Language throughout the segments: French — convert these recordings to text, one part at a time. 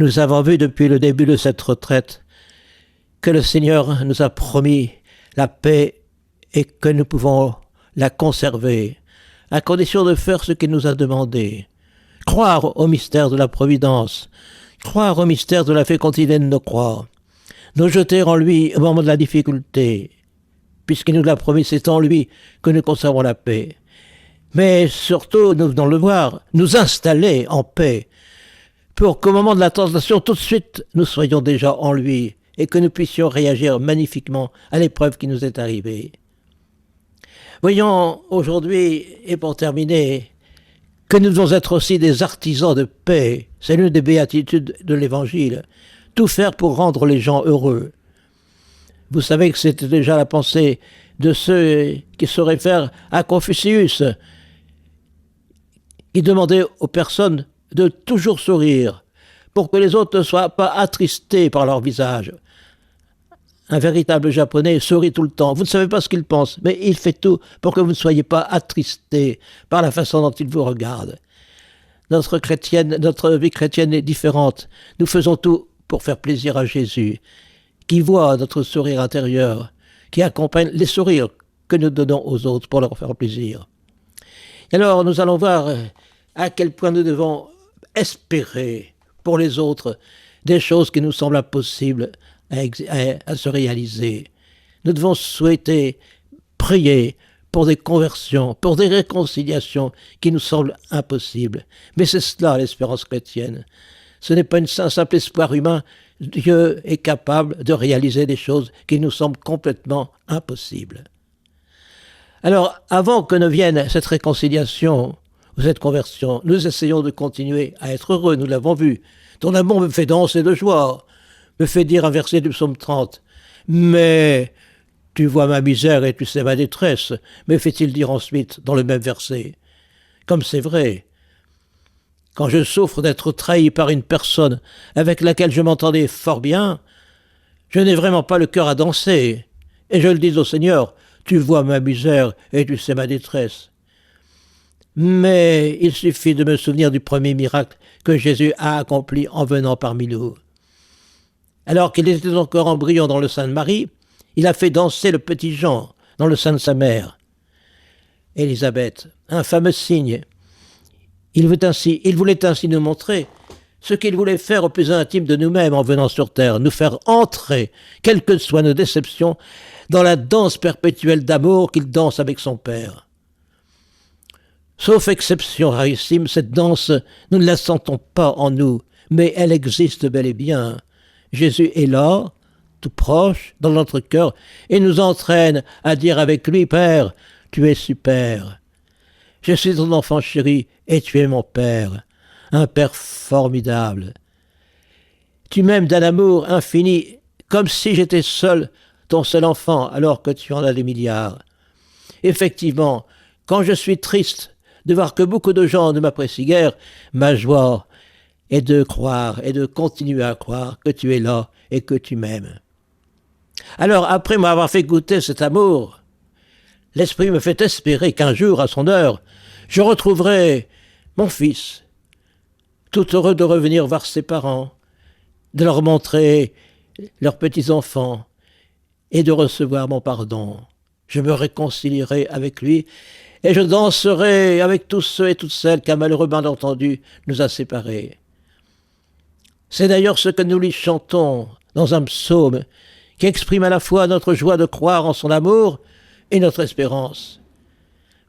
Nous avons vu depuis le début de cette retraite que le Seigneur nous a promis la paix et que nous pouvons la conserver, à condition de faire ce qu'il nous a demandé. Croire au mystère de la providence, croire au mystère de la fécondité de nos croix, nous jeter en lui au moment de la difficulté, puisqu'il nous l'a promis, c'est en lui que nous conservons la paix. Mais surtout, nous venons le voir, nous installer en paix, pour qu'au moment de la tentation, tout de suite, nous soyons déjà en lui, et que nous puissions réagir magnifiquement à l'épreuve qui nous est arrivée. Voyons aujourd'hui, et pour terminer, que nous devons être aussi des artisans de paix. C'est l'une des béatitudes de l'Évangile. Tout faire pour rendre les gens heureux. Vous savez que c'était déjà la pensée de ceux qui se réfèrent à Confucius, qui demandait aux personnes de toujours sourire, pour que les autres ne soient pas attristés par leur visage. Un véritable Japonais sourit tout le temps. Vous ne savez pas ce qu'il pense, mais il fait tout pour que vous ne soyez pas attristés par la façon dont il vous regarde. Notre vie chrétienne est différente. Nous faisons tout pour faire plaisir à Jésus, qui voit notre sourire intérieur, qui accompagne les sourires que nous donnons aux autres pour leur faire plaisir. Alors nous allons voir à quel point nous devons espérer pour les autres des choses qui nous semblent impossibles à se réaliser. Nous devons souhaiter, prier pour des conversions, pour des réconciliations qui nous semblent impossibles. Mais c'est cela l'espérance chrétienne. Ce n'est pas un simple espoir humain. Dieu est capable de réaliser des choses qui nous semblent complètement impossibles. Alors, avant que ne vienne cette réconciliation ou cette conversion, nous essayons de continuer à être heureux, nous l'avons vu. Ton amour me fait danser de joie, me fait dire un verset du psaume 30. Mais tu vois ma misère et tu sais ma détresse, me fait-il dire ensuite dans le même verset. Comme c'est vrai. Quand je souffre d'être trahi par une personne avec laquelle je m'entendais fort bien, je n'ai vraiment pas le cœur à danser. Et je le dis au Seigneur, tu vois ma misère et tu sais ma détresse. Mais il suffit de me souvenir du premier miracle que Jésus a accompli en venant parmi nous. Alors qu'il était encore embryon dans le sein de Marie, il a fait danser le petit Jean dans le sein de sa mère. Élisabeth, un fameux signe. Il voulait ainsi nous montrer ce qu'il voulait faire au plus intime de nous-mêmes en venant sur terre, nous faire entrer, quelles que soient nos déceptions, dans la danse perpétuelle d'amour qu'il danse avec son Père. Sauf exception rarissime, cette danse, nous ne la sentons pas en nous, mais elle existe bel et bien. Jésus est là, tout proche, dans notre cœur, et nous entraîne à dire avec lui, « Père, tu es super. Je suis ton enfant chéri, et tu es mon Père, un Père formidable. Tu m'aimes d'un amour infini, comme si j'étais seul, ton seul enfant, alors que tu en as des milliards. Effectivement, quand je suis triste de voir que beaucoup de gens ne m'apprécient guère, ma joie est de croire et de continuer à croire que tu es là et que tu m'aimes. Alors, après m'avoir fait goûter cet amour, l'Esprit me fait espérer qu'un jour, à son heure, je retrouverai mon fils, tout heureux de revenir voir ses parents, de leur montrer leurs petits-enfants et de recevoir mon pardon. Je me réconcilierai avec lui et je danserai avec tous ceux et toutes celles qu'un malheureux malentendu nous a séparés. C'est d'ailleurs ce que nous lui chantons dans un psaume qui exprime à la fois notre joie de croire en son amour et notre espérance.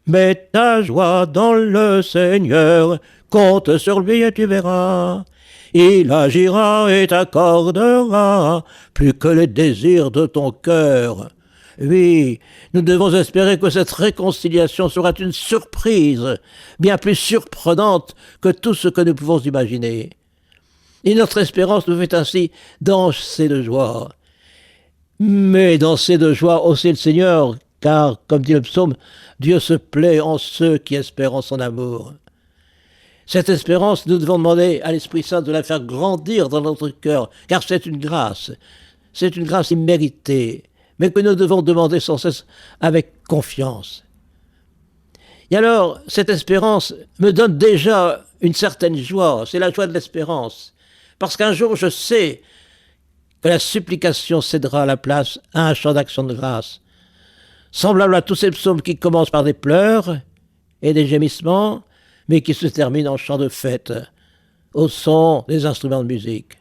Mets ta joie dans le Seigneur, compte sur lui et tu verras. Il agira et t'accordera plus que les désirs de ton cœur. Oui, nous devons espérer que cette réconciliation sera une surprise, bien plus surprenante que tout ce que nous pouvons imaginer. Et notre espérance nous fait ainsi danser de joie. Mais danser de joie aussi le Seigneur, car, comme dit le psaume, Dieu se plaît en ceux qui espèrent en son amour. Cette espérance, nous devons demander à l'Esprit Saint de la faire grandir dans notre cœur, car c'est une grâce imméritée, mais que nous devons demander sans cesse avec confiance. Et alors, cette espérance me donne déjà une certaine joie, c'est la joie de l'espérance, parce qu'un jour je sais que la supplication cédera la place à un chant d'action de grâce, semblable à tous ces psaumes qui commencent par des pleurs et des gémissements, mais qui se terminent en chant de fête, au son des instruments de musique.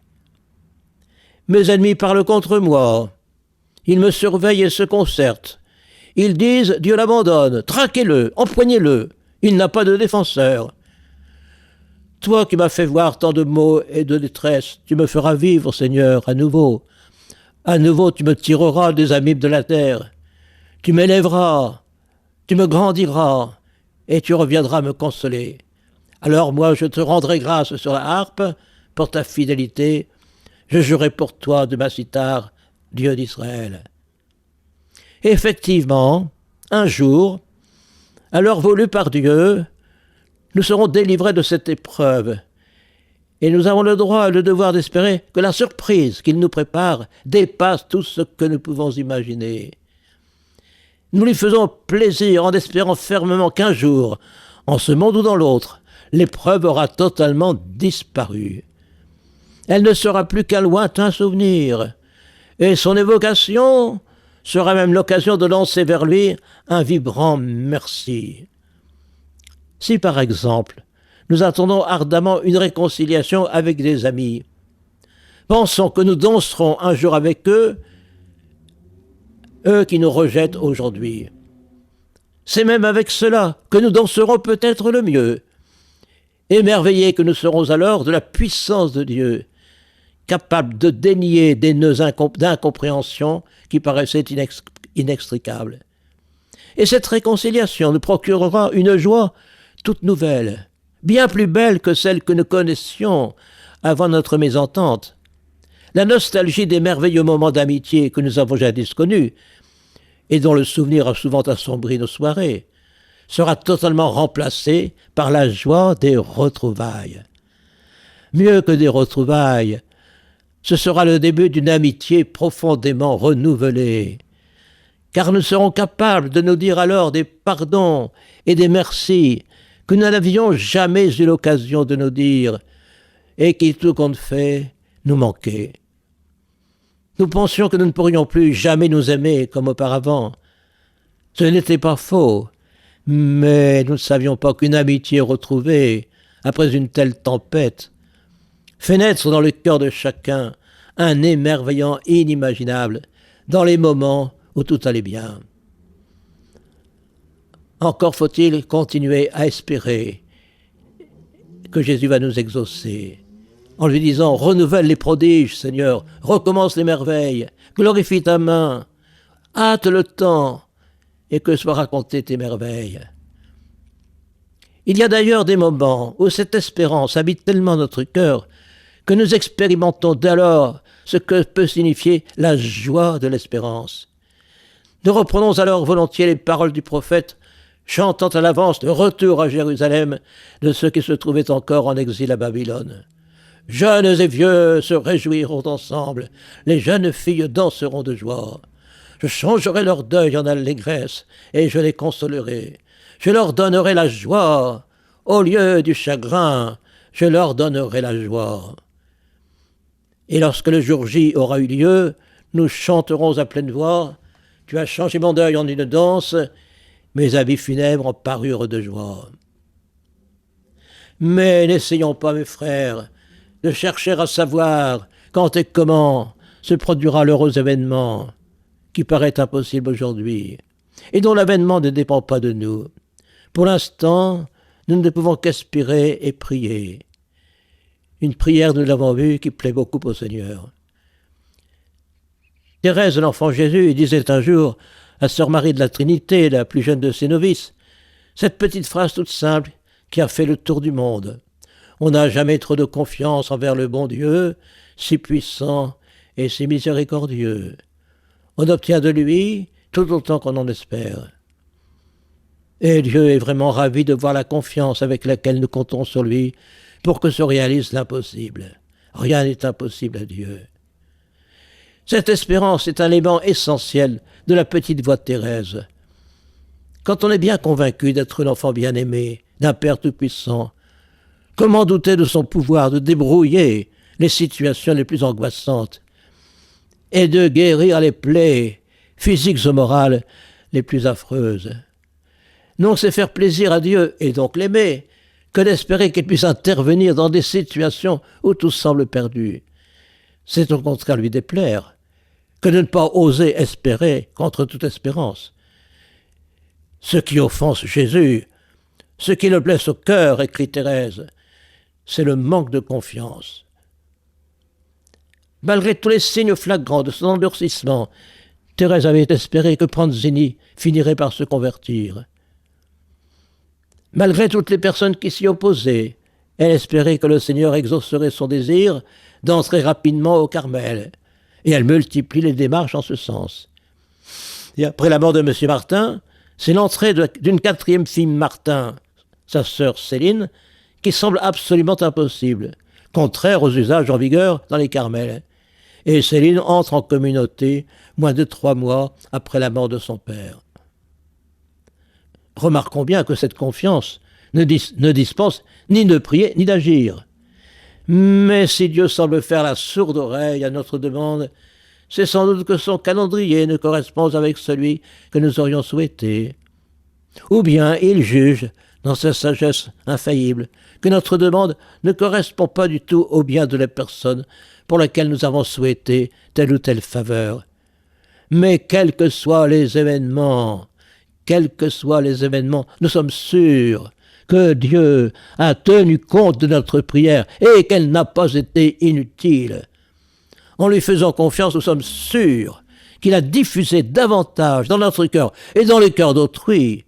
Mes ennemis parlent contre moi, ils me surveillent et se concertent. Ils disent « Dieu l'abandonne, traquez-le, empoignez-le, il n'a pas de défenseur ». Toi qui m'as fait voir tant de maux et de détresse, tu me feras vivre, Seigneur, à nouveau. À nouveau, tu me tireras des abîmes de la terre. Tu m'élèveras, tu me grandiras, et tu reviendras me consoler. Alors moi, je te rendrai grâce sur la harpe pour ta fidélité. Je jurerai pour toi de ma cithare, Dieu d'Israël. Effectivement, un jour, à l'heure voulue par Dieu, nous serons délivrés de cette épreuve. Et nous avons le droit et le devoir d'espérer que la surprise qu'il nous prépare dépasse tout ce que nous pouvons imaginer. Nous lui faisons plaisir en espérant fermement qu'un jour, en ce monde ou dans l'autre, l'épreuve aura totalement disparu. Elle ne sera plus qu'un lointain souvenir, et son évocation sera même l'occasion de lancer vers lui un vibrant merci. Si par exemple, nous attendons ardemment une réconciliation avec des amis, pensons que nous danserons un jour avec eux, eux qui nous rejettent aujourd'hui. C'est même avec cela que nous danserons peut-être le mieux. Émerveillés que nous serons alors de la puissance de Dieu, capable de dénier des nœuds d'incompréhension qui paraissaient inextricables. Et cette réconciliation nous procurera une joie toute nouvelle, bien plus belle que celle que nous connaissions avant notre mésentente. La nostalgie des merveilleux moments d'amitié que nous avons jadis connus, et dont le souvenir a souvent assombri nos soirées, sera totalement remplacée par la joie des retrouvailles. Mieux que des retrouvailles, ce sera le début d'une amitié profondément renouvelée, car nous serons capables de nous dire alors des pardons et des merci que nous n'avions jamais eu l'occasion de nous dire, et qui, tout compte fait, nous manquaient. Nous pensions que nous ne pourrions plus jamais nous aimer comme auparavant. Ce n'était pas faux, mais nous ne savions pas qu'une amitié retrouvée, après une telle tempête, fait naître dans le cœur de chacun un émerveillement inimaginable dans les moments où tout allait bien. Encore faut-il continuer à espérer que Jésus va nous exaucer, en lui disant « Renouvelle les prodiges, Seigneur, recommence les merveilles, glorifie ta main, hâte le temps, et que soient racontées tes merveilles. » Il y a d'ailleurs des moments où cette espérance habite tellement notre cœur que nous expérimentons d'alors ce que peut signifier la joie de l'espérance. Nous reprenons alors volontiers les paroles du prophète, chantant à l'avance le retour à Jérusalem de ceux qui se trouvaient encore en exil à Babylone. Jeunes et vieux se réjouiront ensemble, les jeunes filles danseront de joie. Je changerai leur deuil en allégresse, et je les consolerai. Je leur donnerai la joie, au lieu du chagrin, je leur donnerai la joie. Et lorsque le jour J aura eu lieu, nous chanterons à pleine voix, tu as changé mon deuil en une danse, mes habits funèbres en parure de joie. Mais n'essayons pas, mes frères, de chercher à savoir quand et comment se produira l'heureux événement qui paraît impossible aujourd'hui et dont l'avènement ne dépend pas de nous. Pour l'instant, nous ne pouvons qu'aspirer et prier. Une prière, nous l'avons vu, qui plaît beaucoup au Seigneur. Thérèse, l'enfant Jésus, disait un jour à sœur Marie de la Trinité, la plus jeune de ses novices, cette petite phrase toute simple qui a fait le tour du monde. On n'a jamais trop de confiance envers le bon Dieu, si puissant et si miséricordieux. On obtient de lui tout autant qu'on en espère. Et Dieu est vraiment ravi de voir la confiance avec laquelle nous comptons sur lui pour que se réalise l'impossible. Rien n'est impossible à Dieu. Cette espérance est un élément essentiel de la petite voix de Thérèse. Quand on est bien convaincu d'être l'enfant bien-aimé d'un Père tout-puissant, comment douter de son pouvoir de débrouiller les situations les plus angoissantes et de guérir les plaies physiques ou morales les plus affreuses. Non, c'est faire plaisir à Dieu et donc l'aimer, que d'espérer qu'il puisse intervenir dans des situations où tout semble perdu. C'est au contraire lui déplaire que de ne pas oser espérer contre toute espérance. Ce qui offense Jésus, ce qui le blesse au cœur, écrit Thérèse, c'est le manque de confiance. Malgré tous les signes flagrants de son endurcissement, Thérèse avait espéré que Pranzini finirait par se convertir. Malgré toutes les personnes qui s'y opposaient, elle espérait que le Seigneur exaucerait son désir d'entrer rapidement au Carmel, et elle multiplie les démarches en ce sens. Et après la mort de M. Martin, c'est l'entrée d'une quatrième fille Martin, sa sœur Céline, qui semble absolument impossible, contraire aux usages en vigueur dans les Carmels. Et Céline entre en communauté moins de 3 mois après la mort de son père. Remarquons bien que cette confiance ne dispense ni de prier ni d'agir. Mais si Dieu semble faire la sourde oreille à notre demande, c'est sans doute que son calendrier ne correspond avec celui que nous aurions souhaité. Ou bien il juge, dans sa sagesse infaillible, que notre demande ne correspond pas du tout au bien de la personne pour laquelle nous avons souhaité telle ou telle faveur. Mais quels que soient les événements, nous sommes sûrs que Dieu a tenu compte de notre prière et qu'elle n'a pas été inutile. En lui faisant confiance, nous sommes sûrs qu'il a diffusé davantage dans notre cœur et dans le cœur d'autrui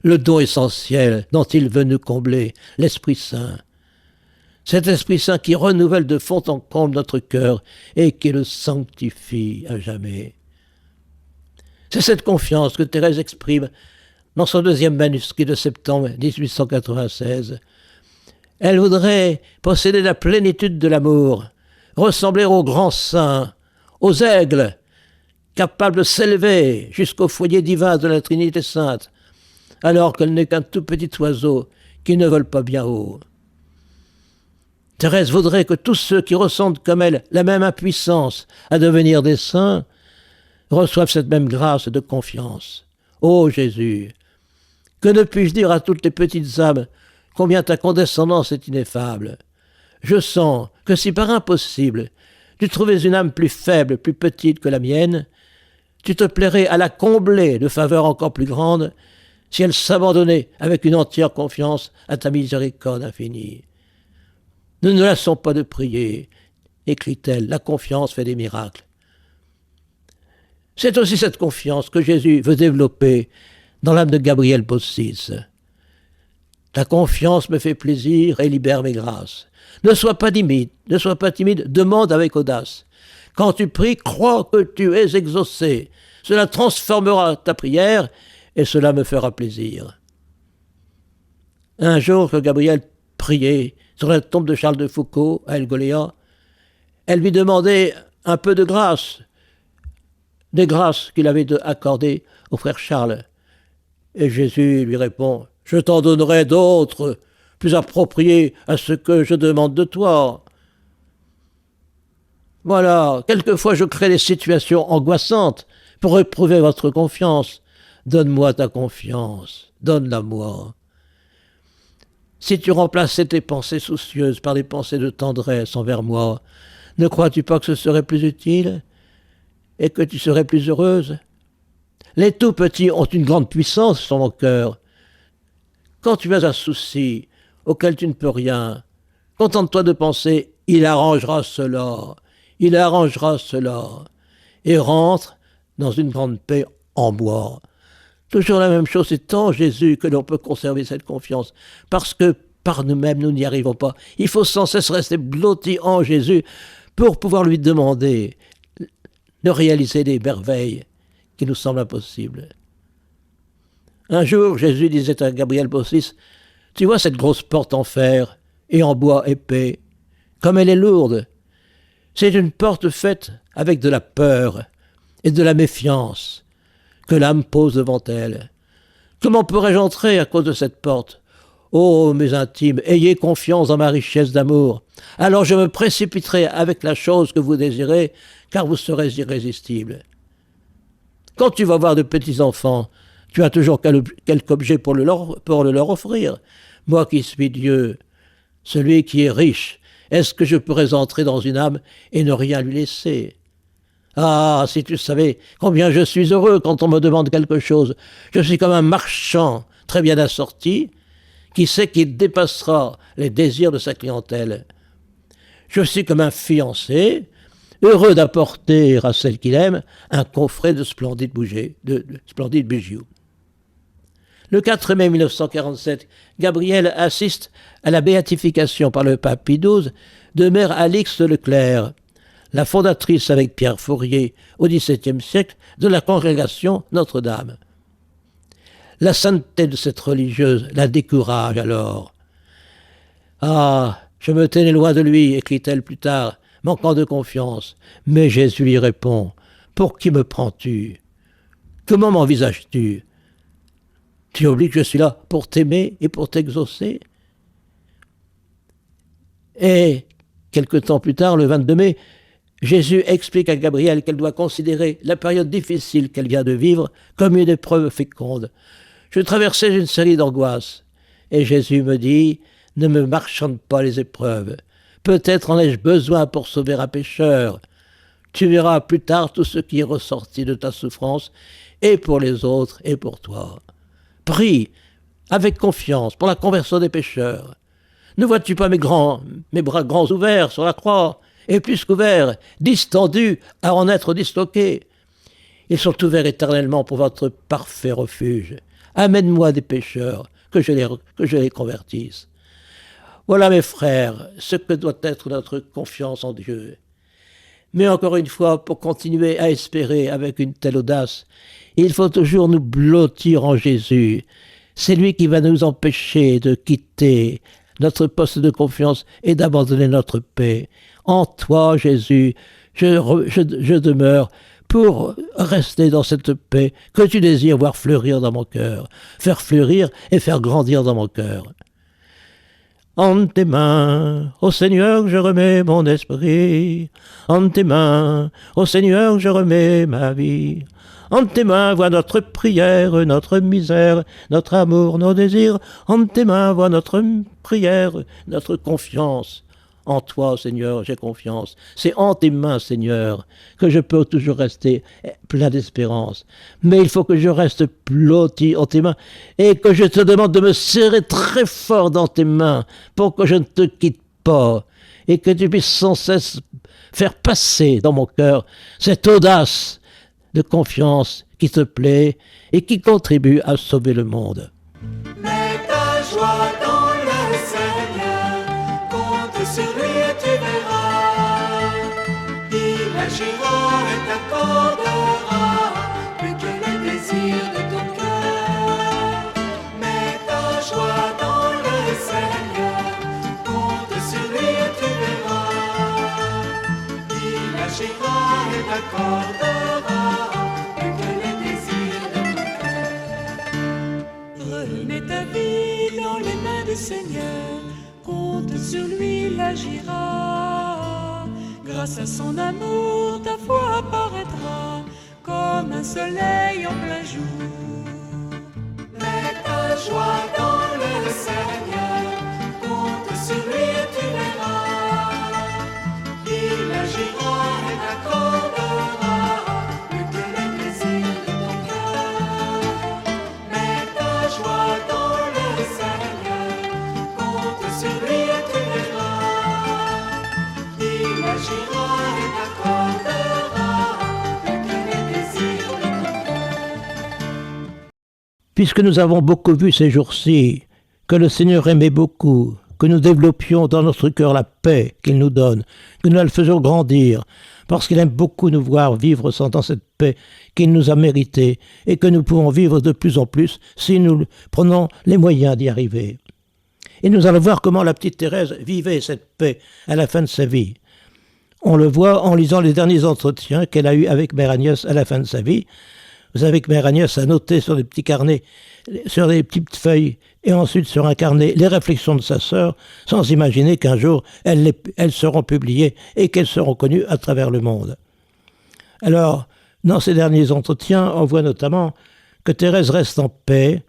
le don essentiel dont il veut nous combler, l'Esprit Saint. Cet Esprit Saint qui renouvelle de fond en comble notre cœur et qui le sanctifie à jamais. C'est cette confiance que Thérèse exprime dans son 2e manuscrit de septembre 1896. Elle voudrait posséder la plénitude de l'amour, ressembler aux grands saints, aux aigles, capables de s'élever jusqu'au foyer divin de la Trinité Sainte, alors qu'elle n'est qu'un tout petit oiseau qui ne vole pas bien haut. Thérèse voudrait que tous ceux qui ressentent comme elle la même impuissance à devenir des saints reçoivent cette même grâce de confiance. Ô Jésus, que ne puis-je dire à toutes les petites âmes combien ta condescendance est ineffable. Je sens que si par impossible tu trouvais une âme plus faible, plus petite que la mienne, tu te plairais à la combler de faveurs encore plus grandes si elle s'abandonnait avec une entière confiance à ta miséricorde infinie. Nous ne lassons pas de prier, écrit-elle, la confiance fait des miracles. C'est aussi cette confiance que Jésus veut développer dans l'âme de Gabriel Bossis. Ta confiance me fait plaisir et libère mes grâces. Ne sois pas timide, demande avec audace. Quand tu pries, crois que tu es exaucé. Cela transformera ta prière et cela me fera plaisir. Un jour que Gabriel priait sur la tombe de Charles de Foucauld à Elgoléa, elle lui demandait un peu de grâce, des grâces qu'il avait accordées au frère Charles. Et Jésus lui répond « Je t'en donnerai d'autres, plus appropriées à ce que je demande de toi. » Voilà, quelquefois je crée des situations angoissantes pour éprouver votre confiance. Donne-moi ta confiance, donne-la-moi. Si tu remplaçais tes pensées soucieuses par des pensées de tendresse envers moi, ne crois-tu pas que ce serait plus utile et que tu serais plus heureuse? Les tout-petits ont une grande puissance sur mon cœur. Quand tu as un souci auquel tu ne peux rien, contente-toi de penser « il arrangera cela », et rentre dans une grande paix en moi. Toujours la même chose, c'est en Jésus que l'on peut conserver cette confiance, parce que par nous-mêmes, nous n'y arrivons pas. Il faut sans cesse rester blotti en Jésus pour pouvoir lui demander de réaliser des merveilles qui nous semblent impossibles. Un jour, Jésus disait à Gabriel Bossis, « Tu vois cette grosse porte en fer et en bois épais, comme elle est lourde. C'est une porte faite avec de la peur et de la méfiance que l'âme pose devant elle. Comment pourrais-je entrer à cause de cette porte? Ô mes intimes, ayez confiance dans ma richesse d'amour. Alors je me précipiterai avec la chose que vous désirez, car vous serez irrésistible. Quand tu vas voir de petits enfants, tu as toujours quelque objet pour le leur offrir. Moi qui suis Dieu, celui qui est riche, est-ce que je pourrais entrer dans une âme et ne rien lui laisser? Ah, si tu savais combien je suis heureux quand on me demande quelque chose. Je suis comme un marchand très bien assorti, qui sait qu'il dépassera les désirs de sa clientèle. Je suis comme un fiancé, heureux d'apporter à celle qu'il aime un coffret de splendides bijoux. Le 4 mai 1947, Gabriel assiste à la béatification par le pape Pie XII de Mère Alix Leclerc, la fondatrice avec Pierre Fourier au XVIIe siècle de la congrégation Notre-Dame. La sainteté de cette religieuse la décourage alors. « Ah, je me tenais loin de lui, écrit-elle plus tard, manquant de confiance. Mais Jésus lui répond, « Pour qui me prends-tu? Comment m'envisages-tu? Tu oublies que je suis là pour t'aimer et pour t'exaucer ?» Et, quelque temps plus tard, le 22 mai, Jésus explique à Gabrielle qu'elle doit considérer la période difficile qu'elle vient de vivre comme une épreuve féconde. Je traversais une série d'angoisses, et Jésus me dit « Ne me marchande pas les épreuves. Peut-être en ai-je besoin pour sauver un pécheur. Tu verras plus tard tout ce qui est ressorti de ta souffrance, et pour les autres, et pour toi. Prie avec confiance pour la conversion des pécheurs. Ne vois-tu pas mes bras grands ouverts sur la croix, et plus qu'ouverts, distendus à en être disloqués? Ils sont ouverts éternellement pour votre parfait refuge. Amène-moi des pécheurs, que je les convertisse. » Voilà, mes frères, ce que doit être notre confiance en Dieu. Mais encore une fois, pour continuer à espérer avec une telle audace, il faut toujours nous blottir en Jésus. C'est lui qui va nous empêcher de quitter notre poste de confiance et d'abandonner notre paix. En toi, Jésus, je demeure pour rester dans cette paix que tu désires voir fleurir dans mon cœur, faire fleurir et faire grandir dans mon cœur. En tes mains, ô Seigneur, je remets mon esprit. En tes mains, ô Seigneur, je remets ma vie. En tes mains, vois notre prière, notre misère, notre amour, nos désirs. En tes mains, vois notre prière, notre confiance. En toi, Seigneur, j'ai confiance. C'est en tes mains, Seigneur, que je peux toujours rester plein d'espérance. Mais il faut que je reste blotti en tes mains et que je te demande de me serrer très fort dans tes mains pour que je ne te quitte pas et que tu puisses sans cesse faire passer dans mon cœur cette audace de confiance qui te plaît et qui contribue à sauver le monde. Mets ta joie dans le Seigneur, compte sur lui et tu verras. Il agira et t'accordera plus que les désirs de ton cœur. Mets ta joie dans le Seigneur, compte sur lui et tu verras. Il agira et t'accordera plus que les désirs de ton cœur. Remets ta vie dans les mains du Seigneur, compte sur lui, il agira. Grâce à son amour, ta foi apparaîtra comme un soleil en plein jour. Mets ta joie dans le Seigneur, compte sur lui et tu verras. Il agira et t'accordera plus que les désirs de ton cœur. Mets ta joie dans le Seigneur, compte sur lui et tu verras. Il agira et t'accordera plus que les désirs de ton cœur. Puisque nous avons beaucoup vu ces jours-ci que le Seigneur aimait beaucoup, que nous développions dans notre cœur la paix qu'il nous donne, que nous la faisions grandir, parce qu'il aime beaucoup nous voir vivre dans cette paix qu'il nous a méritée et que nous pouvons vivre de plus en plus si nous prenons les moyens d'y arriver. Et nous allons voir comment la petite Thérèse vivait cette paix à la fin de sa vie. On le voit en lisant les derniers entretiens qu'elle a eus avec Mère Agnès à la fin de sa vie, Vous savez que Mère Agnès a noté sur des petits carnets, sur des petites feuilles, et ensuite sur un carnet, les réflexions de sa sœur, sans imaginer qu'un jour, elles seront publiées et qu'elles seront connues à travers le monde. Alors, dans ces derniers entretiens, on voit notamment que Thérèse reste en paix,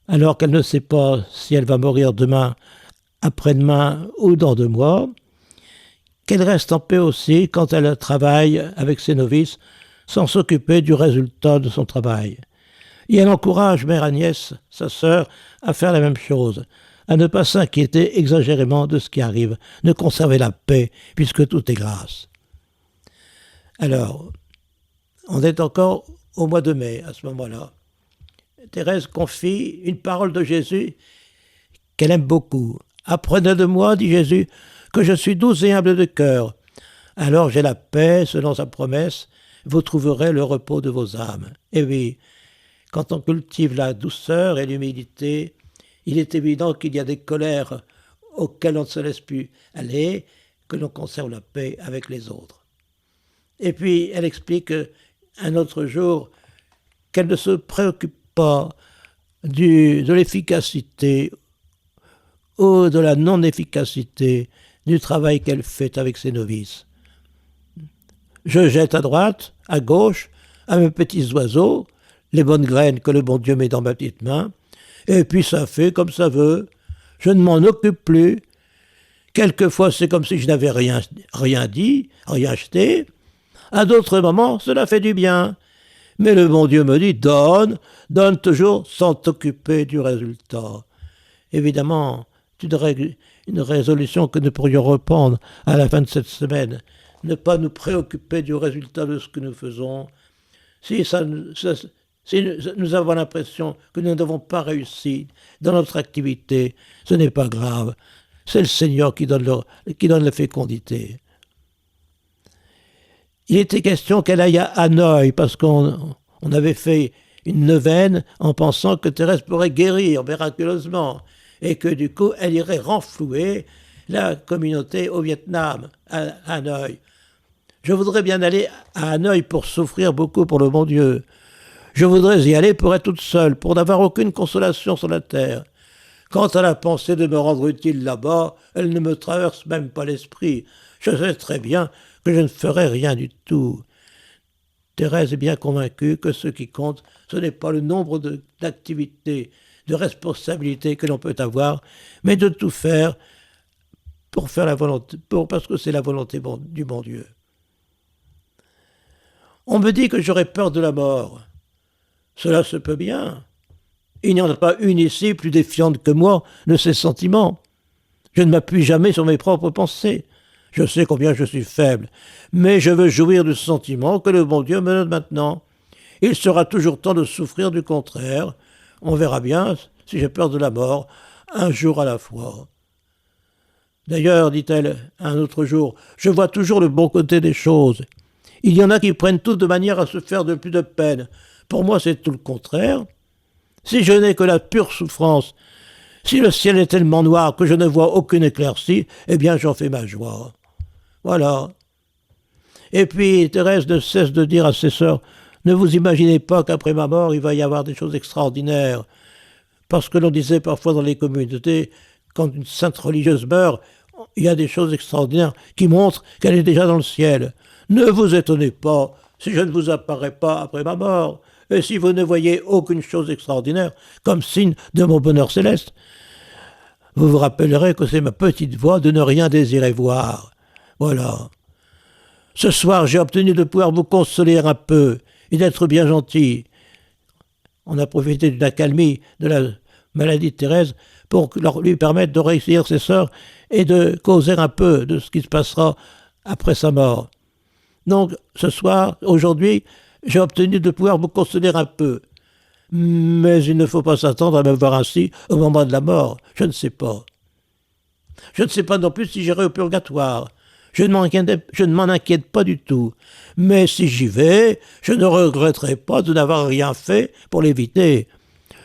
alors qu'elle ne sait pas si elle va mourir demain, après-demain ou dans 2 mois, qu'elle reste en paix aussi quand elle travaille avec ses novices sans s'occuper du résultat de son travail. Et elle encourage Mère Agnès, sa sœur, à faire la même chose, à ne pas s'inquiéter exagérément de ce qui arrive, de conserver la paix, puisque tout est grâce. Alors, on est encore au mois de mai, à ce moment-là. Thérèse confie une parole de Jésus qu'elle aime beaucoup. « Apprenez de moi, dit Jésus, que je suis doux et humble de cœur. Alors j'ai la paix, selon sa promesse, vous trouverez le repos de vos âmes. » Et oui, quand on cultive la douceur et l'humilité, il est évident qu'il y a des colères auxquelles on ne se laisse plus aller, que l'on conserve la paix avec les autres. Et puis, elle explique un autre jour qu'elle ne se préoccupe pas de l'efficacité ou de la non-efficacité du travail qu'elle fait avec ses novices. Je jette à droite, à gauche, à mes petits oiseaux, les bonnes graines que le bon Dieu met dans ma petite main, et puis ça fait comme ça veut. Je ne m'en occupe plus. Quelquefois, c'est comme si je n'avais rien dit, rien acheté. À d'autres moments, cela fait du bien. Mais le bon Dieu me dit, donne toujours sans t'occuper du résultat. Évidemment, une résolution que nous pourrions reprendre à la fin de cette semaine. Ne pas nous préoccuper du résultat de ce que nous faisons. Si nous avons l'impression que nous n'avons pas réussi dans notre activité, ce n'est pas grave. C'est le Seigneur qui donne la fécondité. Il était question qu'elle aille à Hanoï, parce qu'on avait fait une neuvaine en pensant que Thérèse pourrait guérir miraculeusement, et que du coup, elle irait renflouer la communauté au Vietnam, à Hanoï. Je voudrais bien aller à Hanoï pour souffrir beaucoup pour le bon Dieu. Je voudrais y aller pour être toute seule, pour n'avoir aucune consolation sur la terre. Quant à la pensée de me rendre utile là-bas, elle ne me traverse même pas l'esprit. Je sais très bien que je ne ferai rien du tout. Thérèse est bien convaincue que ce qui compte, ce n'est pas le nombre d'activités, de responsabilités que l'on peut avoir, mais de tout faire pour faire la volonté, parce que c'est la volonté du bon Dieu. On me dit que j'aurais peur de la mort. Cela se peut bien. Il n'y en a pas une ici plus défiante que moi de ses sentiments. Je ne m'appuie jamais sur mes propres pensées. Je sais combien je suis faible, mais je veux jouir du sentiment que le bon Dieu me donne maintenant. Il sera toujours temps de souffrir du contraire. On verra bien si j'ai peur de la mort, un jour à la fois. D'ailleurs, dit-elle un autre jour, je vois toujours le bon côté des choses. Il y en a qui prennent tout de manière à se faire de plus de peine. Pour moi, c'est tout le contraire. Si je n'ai que la pure souffrance, si le ciel est tellement noir que je ne vois aucune éclaircie, eh bien j'en fais ma joie. Voilà. Et puis Thérèse ne cesse de dire à ses sœurs, ne vous imaginez pas qu'après ma mort, il va y avoir des choses extraordinaires. Parce que l'on disait parfois dans les communautés, quand une sainte religieuse meurt, il y a des choses extraordinaires qui montrent qu'elle est déjà dans le ciel. Ne vous étonnez pas si je ne vous apparais pas après ma mort, et si vous ne voyez aucune chose extraordinaire comme signe de mon bonheur céleste. Vous vous rappellerez que c'est ma petite voix de ne rien désirer voir. Voilà. Ce soir, j'ai obtenu de pouvoir vous consoler un peu et d'être bien gentil. On a profité d'une accalmie de la maladie de Thérèse pour lui permettre de réussir ses sœurs et de causer un peu de ce qui se passera après sa mort. Donc, ce soir, aujourd'hui, j'ai obtenu de pouvoir vous consoler un peu. Mais il ne faut pas s'attendre à me voir ainsi au moment de la mort. Je ne sais pas. Je ne sais pas non plus si j'irai au purgatoire. Je ne m'en inquiète pas du tout. Mais si j'y vais, je ne regretterai pas de n'avoir rien fait pour l'éviter.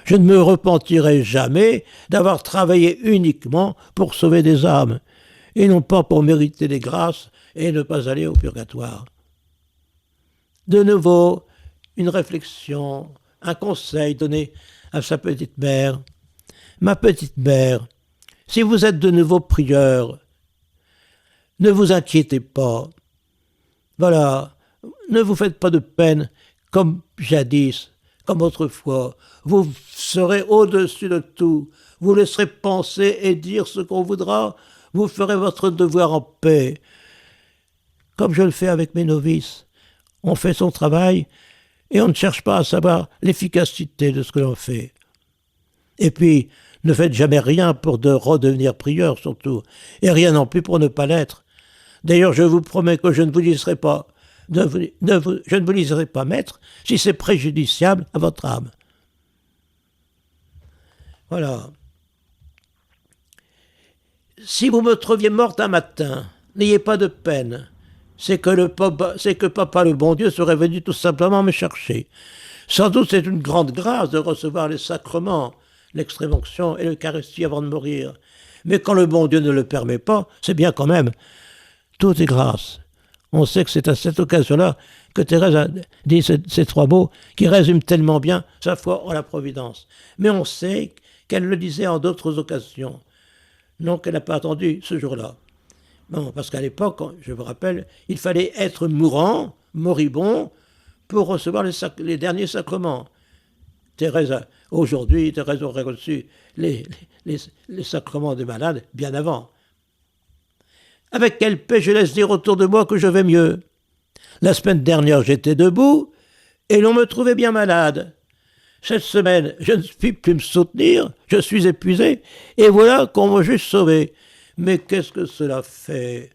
Je ne me repentirai jamais d'avoir travaillé uniquement pour sauver des âmes, et non pas pour mériter des grâces et ne pas aller au purgatoire. De nouveau, une réflexion, un conseil donné à sa petite mère. Ma petite mère, si vous êtes de nouveau prieur, ne vous inquiétez pas. Voilà, ne vous faites pas de peine comme jadis, comme autrefois. Vous serez au-dessus de tout. Vous laisserez penser et dire ce qu'on voudra. Vous ferez votre devoir en paix. Comme je le fais avec mes novices. On fait son travail et on ne cherche pas à savoir l'efficacité de ce que l'on fait. Et puis, ne faites jamais rien pour redevenir prieur, surtout. Et rien non plus pour ne pas l'être. D'ailleurs, je vous promets que je ne vous laisserai pas, je ne vous laisserai pas maître si c'est préjudiciable à votre âme. Voilà. Si vous me trouviez morte un matin, n'ayez pas de peine. C'est que papa le bon Dieu serait venu tout simplement me chercher. Sans doute c'est une grande grâce de recevoir les sacrements, l'extrême-onction et l'Eucharistie avant de mourir. Mais quand le bon Dieu ne le permet pas, c'est bien quand même. Tout est grâce. On sait que c'est à cette occasion-là que Thérèse a dit ces trois mots qui résument tellement bien sa foi en la Providence. Mais on sait qu'elle le disait en d'autres occasions. Non, qu'elle n'a pas attendu ce jour-là. Bon, parce qu'à l'époque, je vous rappelle, il fallait être mourant, moribond, pour recevoir les derniers sacrements. Aujourd'hui, Thérèse aurait reçu les sacrements des malades bien avant. Avec quelle paix je laisse dire autour de moi que je vais mieux. La semaine dernière, j'étais debout et l'on me trouvait bien malade. Cette semaine, je ne puis plus me soutenir, je suis épuisé, et voilà qu'on m'a juste sauvé. Mais qu'est-ce que cela fait?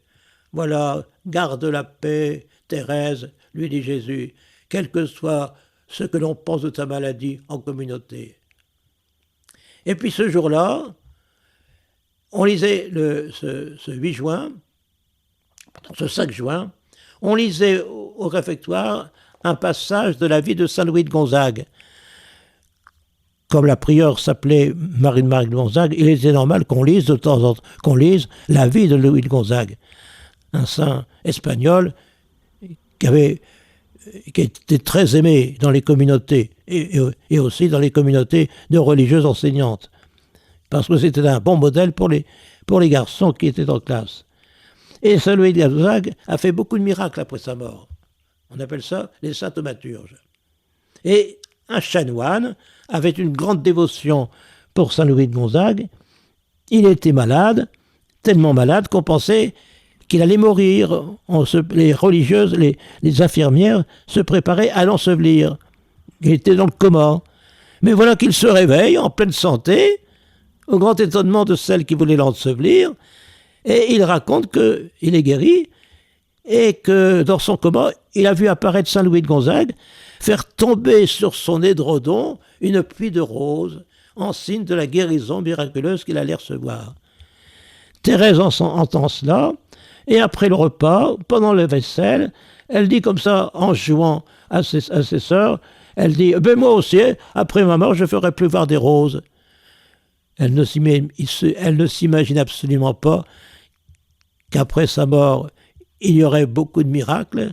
Voilà, garde la paix, Thérèse, lui dit Jésus, quel que soit ce que l'on pense de ta maladie en communauté. Et puis ce jour-là, on lisait ce 8 juin, ce 5 juin, on lisait au réfectoire un passage de la vie de Saint Louis de Gonzague. Comme la prieure s'appelait Marie de Gonzague, il était normal qu'on lise de temps en temps, qu'on lise la vie de Louis de Gonzague, un saint espagnol qui était très aimé dans les communautés et aussi dans les communautés de religieuses enseignantes, parce que c'était un bon modèle pour les garçons qui étaient en classe. Et Saint Louis de Gonzague a fait beaucoup de miracles après sa mort. On appelle ça les saints thaumaturges. Et un chanoine avait une grande dévotion pour Saint Louis de Gonzague. Il était malade, tellement malade qu'on pensait qu'il allait mourir. Les religieuses, les infirmières se préparaient à l'ensevelir. Il était dans le coma. Mais voilà qu'il se réveille en pleine santé, au grand étonnement de celle qui voulait l'ensevelir, et il raconte qu'il est guéri et que dans son coma, il a vu apparaître Saint Louis de Gonzague, faire tomber sur son édredon une pluie de roses en signe de la guérison miraculeuse qu'il allait recevoir. Thérèse entend cela, et après le repas, pendant le vaisselle, elle dit comme ça, en jouant à ses sœurs, elle dit « Ben moi aussi, après ma mort, je ferai pleuvoir des roses ». Elle ne s'imagine absolument pas qu'après sa mort, il y aurait beaucoup de miracles,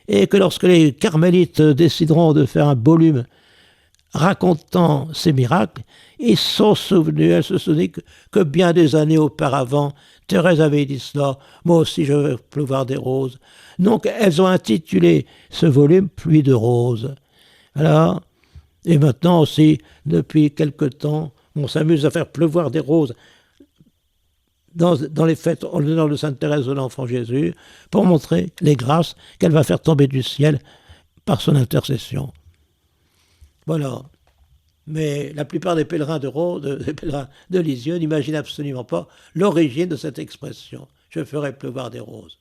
et que lorsque les carmélites décideront de faire un volume racontant ces miracles, ils sont souvenus, elle se souvient que bien des années auparavant, Thérèse avait dit cela, moi aussi je vais pleuvoir des roses. Donc elles ont intitulé ce volume « Pluie de roses ». Voilà. Et maintenant aussi, depuis quelque temps, on s'amuse à faire pleuvoir des roses dans les fêtes en l'honneur de Sainte Thérèse de l'Enfant Jésus, pour montrer les grâces qu'elle va faire tomber du ciel par son intercession. Voilà. Mais la plupart des pèlerins des pèlerins de Lisieux n'imaginent absolument pas l'origine de cette expression. Je ferai pleuvoir des roses.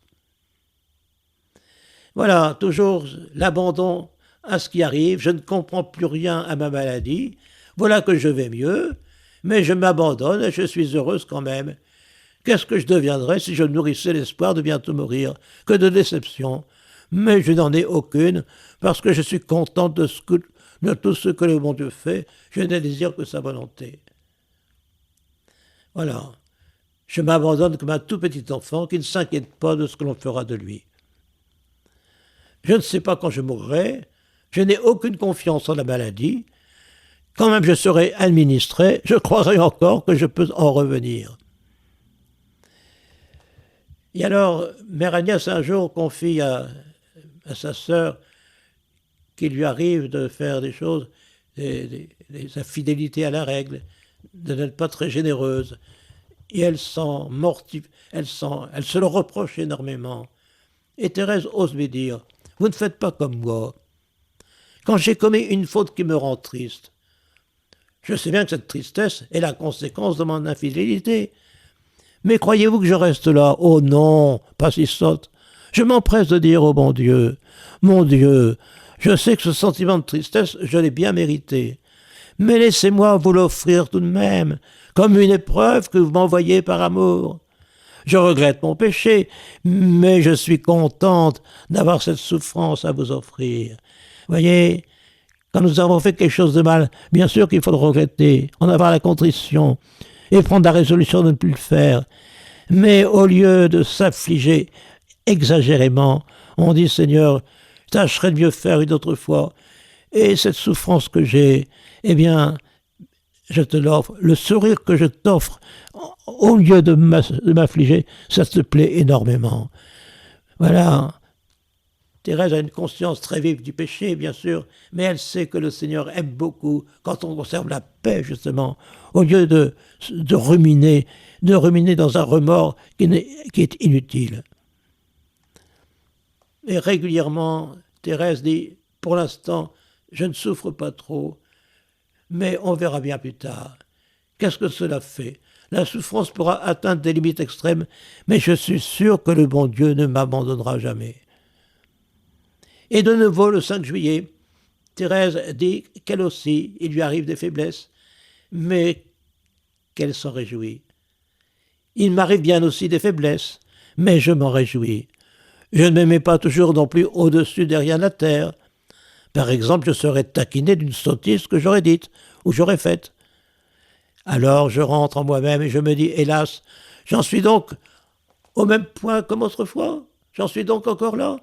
Voilà, toujours l'abandon à ce qui arrive. Je ne comprends plus rien à ma maladie. Voilà que je vais mieux, mais je m'abandonne et je suis heureuse quand même. Qu'est-ce que je deviendrais si je nourrissais l'espoir de bientôt mourir? Que de déception. Mais je n'en ai aucune, parce que je suis contente de tout ce que le bon Dieu fait. Je ne désire que sa volonté. Voilà. Je m'abandonne comme un tout petit enfant qui ne s'inquiète pas de ce que l'on fera de lui. Je ne sais pas quand je mourrai. Je n'ai aucune confiance en la maladie. Quand même je serai administré, je croirai encore que je peux en revenir. Et alors, Mère Agnès un jour confie à sa sœur qu'il lui arrive de faire des choses, des infidélités à la règle, de n'être pas très généreuse. Et elle se le reproche énormément. Et Thérèse ose lui dire, vous ne faites pas comme moi. Quand j'ai commis une faute qui me rend triste, je sais bien que cette tristesse est la conséquence de mon infidélité. Mais croyez-vous que je reste là? Oh non, pas si sotte. Je m'empresse de dire au bon Dieu, mon Dieu, je sais que ce sentiment de tristesse, je l'ai bien mérité. Mais laissez-moi vous l'offrir tout de même, comme une épreuve que vous m'envoyez par amour. Je regrette mon péché, mais je suis contente d'avoir cette souffrance à vous offrir. Voyez, quand nous avons fait quelque chose de mal, bien sûr qu'il faut le regretter, en avoir la contrition, et prendre la résolution de ne plus le faire. Mais au lieu de s'affliger exagérément, on dit, Seigneur, je tâcherai de mieux faire une autre fois, et cette souffrance que j'ai, eh bien, je te l'offre. Le sourire que je t'offre, au lieu de m'affliger, ça te plaît énormément. Voilà. Thérèse a une conscience très vive du péché, bien sûr, mais elle sait que le Seigneur aime beaucoup quand on conserve la paix, justement, au lieu de ruminer dans un remords qui est inutile. Et régulièrement, Thérèse dit, pour l'instant, je ne souffre pas trop, mais on verra bien plus tard. Qu'est-ce que cela fait? La souffrance pourra atteindre des limites extrêmes, mais je suis sûr que le bon Dieu ne m'abandonnera jamais. Et de nouveau, le 5 juillet, Thérèse dit qu'elle aussi, il lui arrive des faiblesses, mais qu'elle s'en réjouit. Il m'arrive bien aussi des faiblesses, mais je m'en réjouis. Je ne me mets pas toujours non plus au-dessus de rien à terre. Par exemple, je serais taquiné d'une sottise que j'aurais dite ou j'aurais faite. Alors je rentre en moi-même et je me dis, hélas, j'en suis donc au même point comme autrefois? J'en suis donc encore là?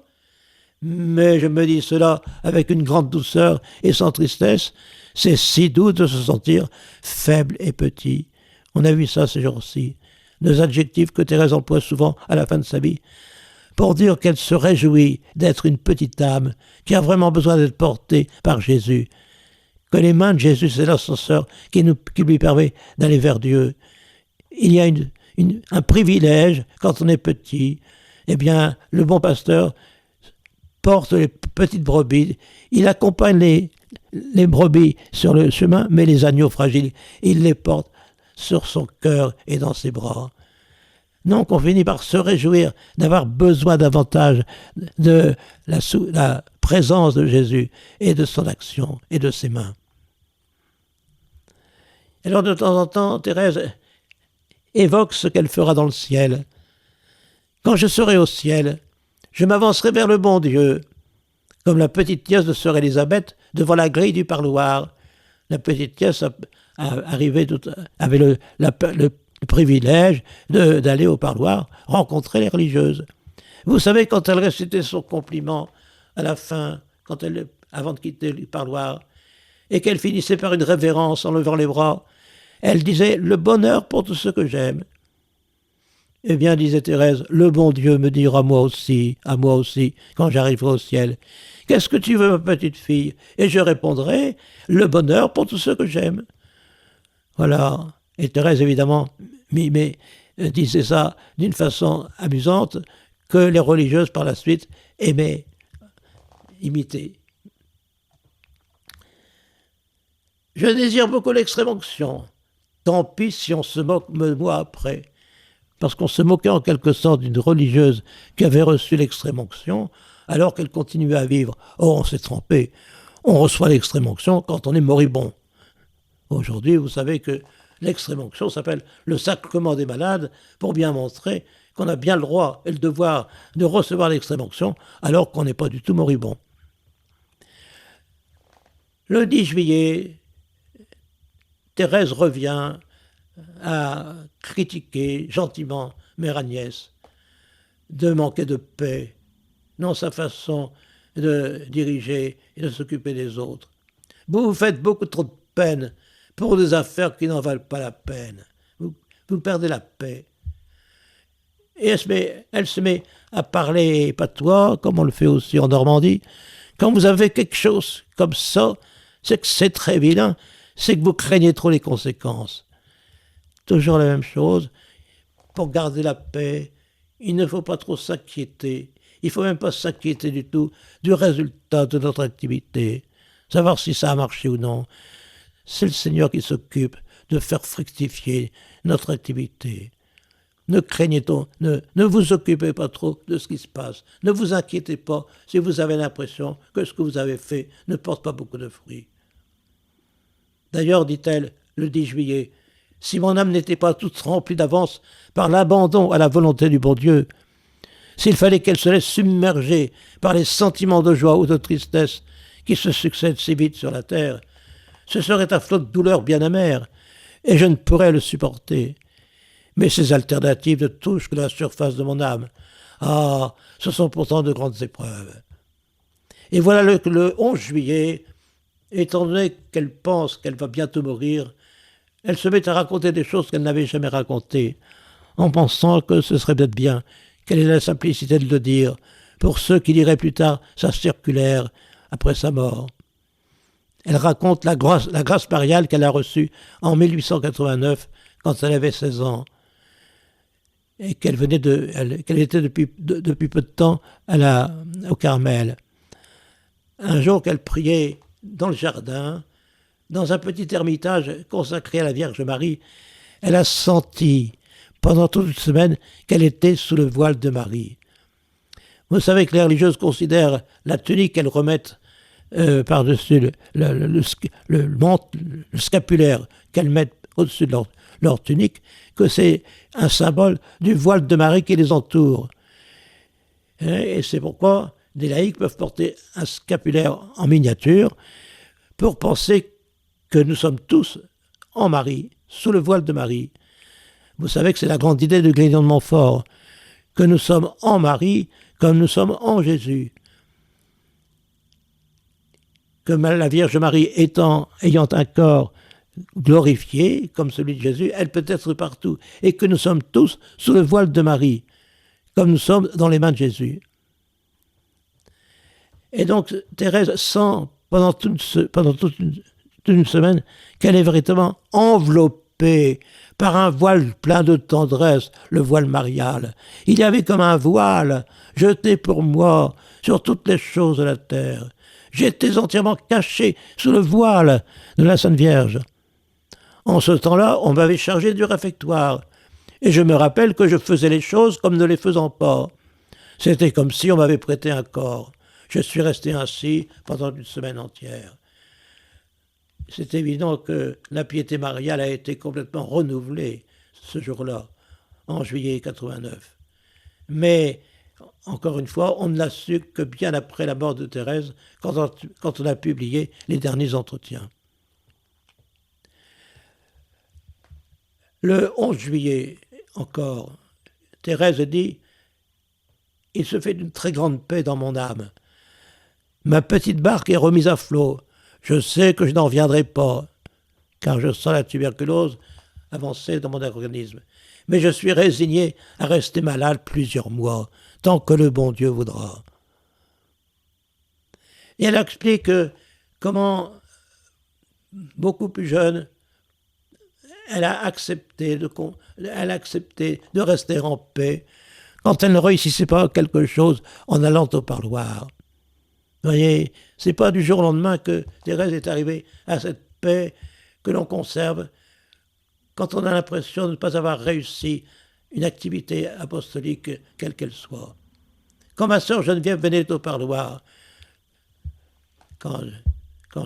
Mais je me dis cela avec une grande douceur et sans tristesse. C'est si doux de se sentir faible et petit. On a vu ça ces jours-ci. Deux adjectifs que Thérèse emploie souvent à la fin de sa vie, pour dire qu'elle se réjouit d'être une petite âme qui a vraiment besoin d'être portée par Jésus. Que les mains de Jésus, c'est l'ascenseur qui lui permet d'aller vers Dieu. Il y a un privilège quand on est petit. Eh bien, le bon pasteur porte les petites brebis, il accompagne les brebis sur le chemin, mais les agneaux fragiles, il les porte sur son cœur et dans ses bras. Donc on finit par se réjouir d'avoir besoin davantage de la présence de Jésus et de son action et de ses mains. Alors de temps en temps, Thérèse évoque ce qu'elle fera dans le ciel. Quand je serai au ciel, je m'avancerai vers le bon Dieu, comme la petite nièce de sœur Élisabeth devant la grille du parloir. La petite nièce avait le privilège d'aller au parloir rencontrer les religieuses. Vous savez, quand elle récitait son compliment à la fin, avant de quitter le parloir, et qu'elle finissait par une révérence en levant les bras, elle disait « Le bonheur pour tout ce que j'aime ». Eh bien, disait Thérèse, le bon Dieu me dira à moi aussi, quand j'arriverai au ciel. Qu'est-ce que tu veux, ma petite fille? Et je répondrai, le bonheur pour tout ce que j'aime. Voilà. Et Thérèse, évidemment, disait ça d'une façon amusante que les religieuses, par la suite, aimaient imiter. Je désire beaucoup l'extrême-onction. Tant pis si on se moque de moi après. Parce qu'on se moquait en quelque sorte d'une religieuse qui avait reçu l'extrême-onction, alors qu'elle continuait à vivre. Or, on s'est trompé. On reçoit l'extrême-onction quand on est moribond. Aujourd'hui, vous savez que l'extrême-onction s'appelle le sacrement des malades, pour bien montrer qu'on a bien le droit et le devoir de recevoir l'extrême-onction, alors qu'on n'est pas du tout moribond. Le 10 juillet, Thérèse revient à critiquer gentiment Mère Agnès de manquer de paix dans sa façon de diriger et de s'occuper des autres. Vous vous faites beaucoup trop de peine pour des affaires qui n'en valent pas la peine. Vous perdez la paix. Et elle se met à parler patois, comme on le fait aussi en Normandie. Quand vous avez quelque chose comme ça, c'est que c'est très vilain, c'est que vous craignez trop les conséquences. Toujours la même chose. Pour garder la paix, il ne faut pas trop s'inquiéter. Il ne faut même pas s'inquiéter du tout du résultat de notre activité. Savoir si ça a marché ou non. C'est le Seigneur qui s'occupe de faire fructifier notre activité. Ne craignez pas, ne vous occupez pas trop de ce qui se passe. Ne vous inquiétez pas si vous avez l'impression que ce que vous avez fait ne porte pas beaucoup de fruits. D'ailleurs, dit-elle, le 10 juillet, si mon âme n'était pas toute remplie d'avance par l'abandon à la volonté du bon Dieu, s'il fallait qu'elle se laisse submerger par les sentiments de joie ou de tristesse qui se succèdent si vite sur la terre, ce serait un flot de douleur bien amère, et je ne pourrais le supporter. Mais ces alternatives ne touchent que la surface de mon âme. Ah, ce sont pourtant de grandes épreuves. Et voilà que le 11 juillet, étant donné qu'elle pense qu'elle va bientôt mourir, elle se met à raconter des choses qu'elle n'avait jamais racontées, en pensant que ce serait peut-être bien qu'elle ait la simplicité de le dire pour ceux qui liraient plus tard sa circulaire après sa mort. Elle raconte la grâce mariale qu'elle a reçue en 1889, quand elle avait 16 ans, et qu'elle était depuis peu de temps au Carmel. Un jour qu'elle priait dans le jardin, dans un petit ermitage consacré à la Vierge Marie, elle a senti pendant toute une semaine qu'elle était sous le voile de Marie. Vous savez que les religieuses considèrent la tunique qu'elles remettent par-dessus le scapulaire qu'elles mettent au-dessus de leur tunique, que c'est un symbole du voile de Marie qui les entoure. Et c'est pourquoi des laïcs peuvent porter un scapulaire en miniature pour penser que nous sommes tous en Marie, sous le voile de Marie. Vous savez que c'est la grande idée de Grignon de Montfort, que nous sommes en Marie comme nous sommes en Jésus. Que la Vierge Marie ayant un corps glorifié, comme celui de Jésus, elle peut être partout, et que nous sommes tous sous le voile de Marie, comme nous sommes dans les mains de Jésus. Et donc, Thérèse sent pendant toute une semaine qu'elle est véritablement enveloppée par un voile plein de tendresse, le voile marial. Il y avait comme un voile jeté pour moi sur toutes les choses de la terre. J'étais entièrement caché sous le voile de la Sainte Vierge. En ce temps-là, on m'avait chargé du réfectoire, et je me rappelle que je faisais les choses comme ne les faisant pas. C'était comme si on m'avait prêté un corps. Je suis resté ainsi pendant une semaine entière. C'est évident que la piété mariale a été complètement renouvelée ce jour-là, en juillet 89. Mais, encore une fois, on ne l'a su que bien après la mort de Thérèse, quand on a publié les derniers entretiens. Le 11 juillet, encore, Thérèse dit « Il se fait une très grande paix dans mon âme. Ma petite barque est remise à flot. Je sais que je n'en reviendrai pas, car je sens la tuberculose avancer dans mon organisme. Mais je suis résigné à rester malade plusieurs mois, tant que le bon Dieu voudra. » Et elle explique comment, beaucoup plus jeune, elle a accepté de rester en paix quand elle ne réussissait pas quelque chose en allant au parloir. Vous voyez, c'est pas du jour au lendemain que Thérèse est arrivée à cette paix que l'on conserve quand on a l'impression de ne pas avoir réussi une activité apostolique quelle qu'elle soit. Quand ma sœur Geneviève venait au parloir, quand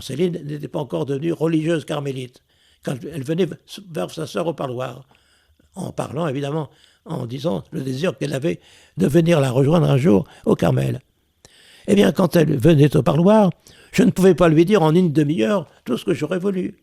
Céline n'était pas encore devenue religieuse carmélite, quand elle venait vers sa sœur au parloir, en parlant évidemment, en disant le désir qu'elle avait de venir la rejoindre un jour au Carmel. Eh bien, quand elle venait au parloir, je ne pouvais pas lui dire en une demi-heure tout ce que j'aurais voulu.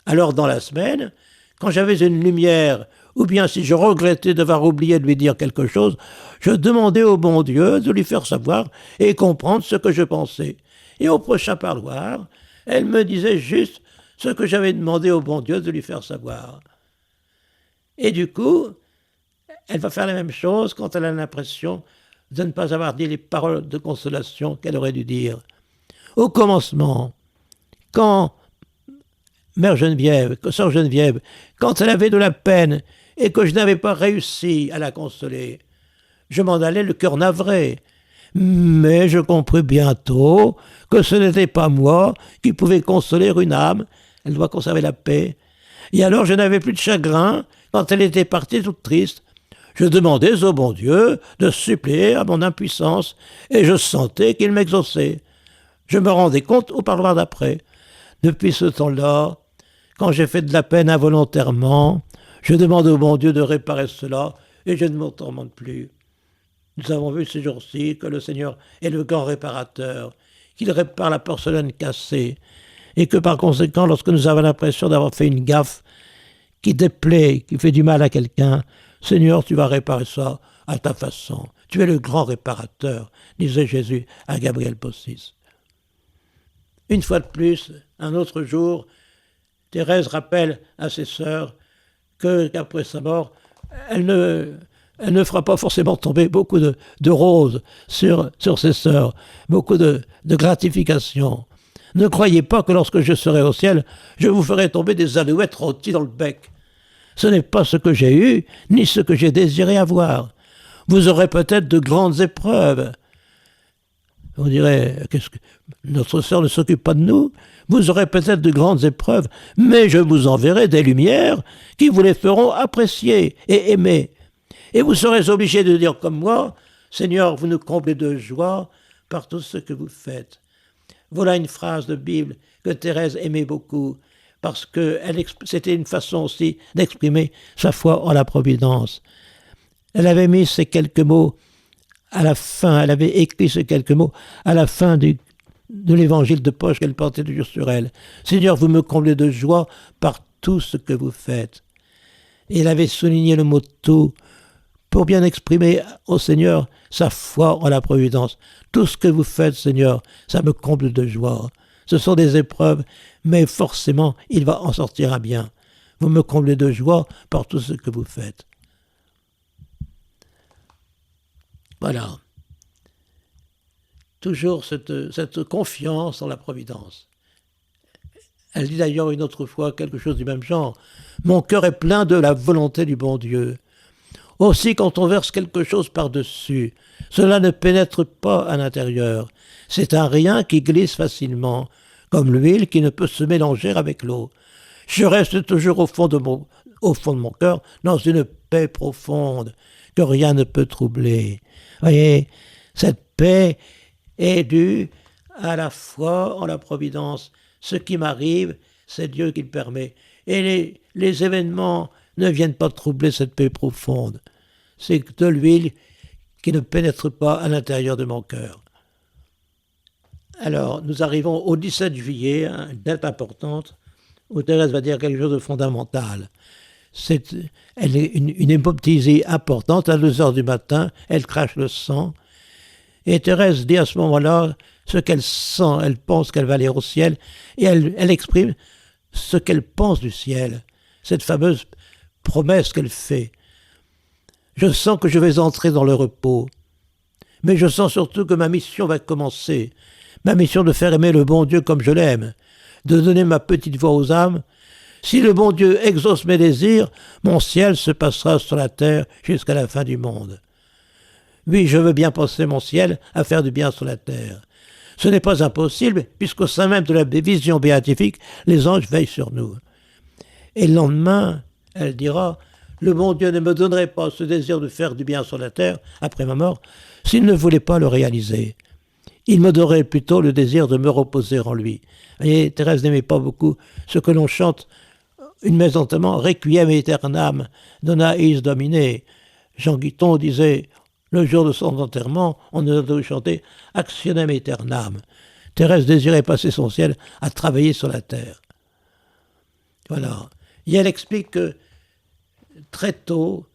Alors, dans la semaine, quand j'avais une lumière, ou bien si je regrettais d'avoir oublié de lui dire quelque chose, je demandais au bon Dieu de lui faire savoir et comprendre ce que je pensais. Et au prochain parloir, elle me disait juste ce que j'avais demandé au bon Dieu de lui faire savoir. Et du coup, elle va faire la même chose quand elle a l'impression de ne pas avoir dit les paroles de consolation qu'elle aurait dû dire. Au commencement, quand Mère Geneviève, Sœur Geneviève, quand elle avait de la peine et que je n'avais pas réussi à la consoler, je m'en allais le cœur navré. Mais je compris bientôt que ce n'était pas moi qui pouvais consoler une âme, elle doit conserver la paix. Et alors je n'avais plus de chagrin quand elle était partie toute triste. Je demandais au bon Dieu de suppléer à mon impuissance et je sentais qu'il m'exauçait. Je me rendais compte au parloir d'après. Depuis ce temps-là, quand j'ai fait de la peine involontairement, je demande au bon Dieu de réparer cela et je ne m'en tourmente plus. Nous avons vu ces jours-ci que le Seigneur est le grand réparateur, qu'il répare la porcelaine cassée et que par conséquent, lorsque nous avons l'impression d'avoir fait une gaffe qui déplaît, qui fait du mal à quelqu'un, Seigneur, tu vas réparer ça à ta façon. Tu es le grand réparateur, disait Jésus à Gabriel Possis. Une fois de plus, un autre jour, Thérèse rappelle à ses sœurs qu'après sa mort, elle ne fera pas forcément tomber beaucoup de roses sur ses sœurs, beaucoup de gratification. Ne croyez pas que lorsque je serai au ciel, je vous ferai tomber des alouettes rôties dans le bec. Ce n'est pas ce que j'ai eu, ni ce que j'ai désiré avoir. Vous aurez peut-être de grandes épreuves. On dirait, notre sœur ne s'occupe pas de nous. Vous aurez peut-être de grandes épreuves, mais je vous enverrai des lumières qui vous les feront apprécier et aimer. Et vous serez obligés de dire comme moi, Seigneur, vous nous comblez de joie par tout ce que vous faites. Voilà une phrase de Bible que Thérèse aimait beaucoup, parce que c'était une façon aussi d'exprimer sa foi en la providence. Elle avait mis ces quelques mots à la fin, elle avait écrit ces quelques mots à la fin de l'évangile de poche qu'elle portait toujours sur elle. Seigneur, vous me comblez de joie par tout ce que vous faites. Et elle avait souligné le mot tout pour bien exprimer au Seigneur sa foi en la providence. Tout ce que vous faites, Seigneur, ça me comble de joie. Ce sont des épreuves, mais forcément, il va en sortir un bien. Vous me comblez de joie par tout ce que vous faites. Voilà. Toujours cette confiance en la providence. Elle dit d'ailleurs une autre fois quelque chose du même genre. Mon cœur est plein de la volonté du bon Dieu. Aussi, quand on verse quelque chose par-dessus, cela ne pénètre pas à l'intérieur. C'est un rien qui glisse facilement, comme l'huile qui ne peut se mélanger avec l'eau. Je reste toujours au fond de mon cœur, dans une paix profonde, que rien ne peut troubler. Voyez, cette paix est due à la foi en la providence. Ce qui m'arrive, c'est Dieu qui le permet. Et les événements ne viennent pas troubler cette paix profonde. C'est de l'huile qui ne pénètre pas à l'intérieur de mon cœur. Alors, nous arrivons au 17 juillet, une date importante, où Thérèse va dire quelque chose de fondamental. Elle est une hémoptysie importante, à 2 heures du matin, elle crache le sang. Et Thérèse dit à ce moment-là ce qu'elle sent, elle pense qu'elle va aller au ciel, et elle exprime ce qu'elle pense du ciel, cette fameuse promesse qu'elle fait. Je sens que je vais entrer dans le repos, mais je sens surtout que ma mission va commencer, ma mission de faire aimer le bon Dieu comme je l'aime, de donner ma petite voix aux âmes. Si le bon Dieu exauce mes désirs, mon ciel se passera sur la terre jusqu'à la fin du monde. Oui, je veux bien passer mon ciel à faire du bien sur la terre. Ce n'est pas impossible, puisqu'au sein même de la vision béatifique, les anges veillent sur nous. Et le lendemain, elle dira, le bon Dieu ne me donnerait pas ce désir de faire du bien sur la terre, après ma mort, s'il ne voulait pas le réaliser. Il me donnerait plutôt le désir de me reposer en lui. Et Thérèse n'aimait pas beaucoup ce que l'on chante une messe notamment, Requiem aeternam dona eis Domine. Jean Guiton disait, le jour de son enterrement, on nous a dû chanter Actionem aeternam. Thérèse désirait passer son ciel à travailler sur la terre. Voilà. Et elle explique que très tôt,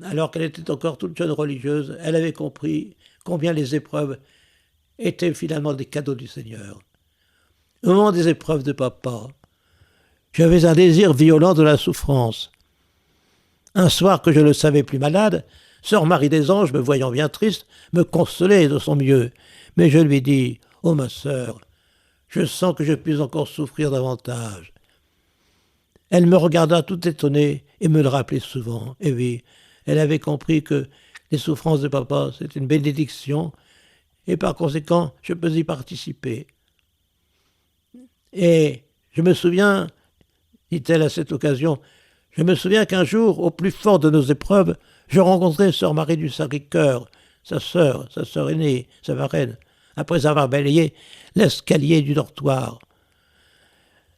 alors qu'elle était encore toute jeune religieuse, elle avait compris combien les épreuves étaient finalement des cadeaux du Seigneur. Au moment des épreuves de papa, j'avais un désir violent de la souffrance. Un soir que je le savais plus malade, sœur Marie des Anges, me voyant bien triste, me consolait de son mieux. Mais je lui dis, « Oh ma sœur, je sens que je puis encore souffrir davantage. » Elle me regarda tout étonnée et me le rappelait souvent. Et oui, elle avait compris que les souffrances de papa, c'est une bénédiction, et par conséquent, je peux y participer. Et je me souviens, dit-elle à cette occasion, je me souviens qu'un jour, au plus fort de nos épreuves, je rencontrai sœur Marie du Sacré-Cœur, sa sœur aînée, sa marraine, après avoir balayé l'escalier du dortoir.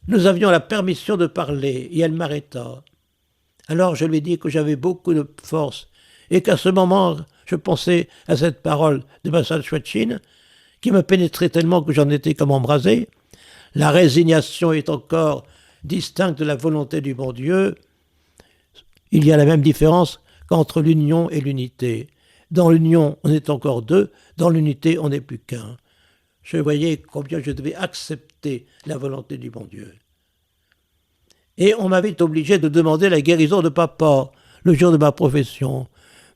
Nous avions la permission de parler, et elle m'arrêta. Alors je lui dis que j'avais beaucoup de force, et qu'à ce moment, je pensais à cette parole de Masan Chouetchine, qui me pénétrait tellement que j'en étais comme embrasé. La résignation est encore distincte de la volonté du bon Dieu. Il y a la même différence qu'entre l'union et l'unité. Dans l'union, on est encore deux, dans l'unité, on n'est plus qu'un. Je voyais combien je devais accepter la volonté du bon Dieu. Et on m'avait obligé de demander la guérison de papa le jour de ma profession.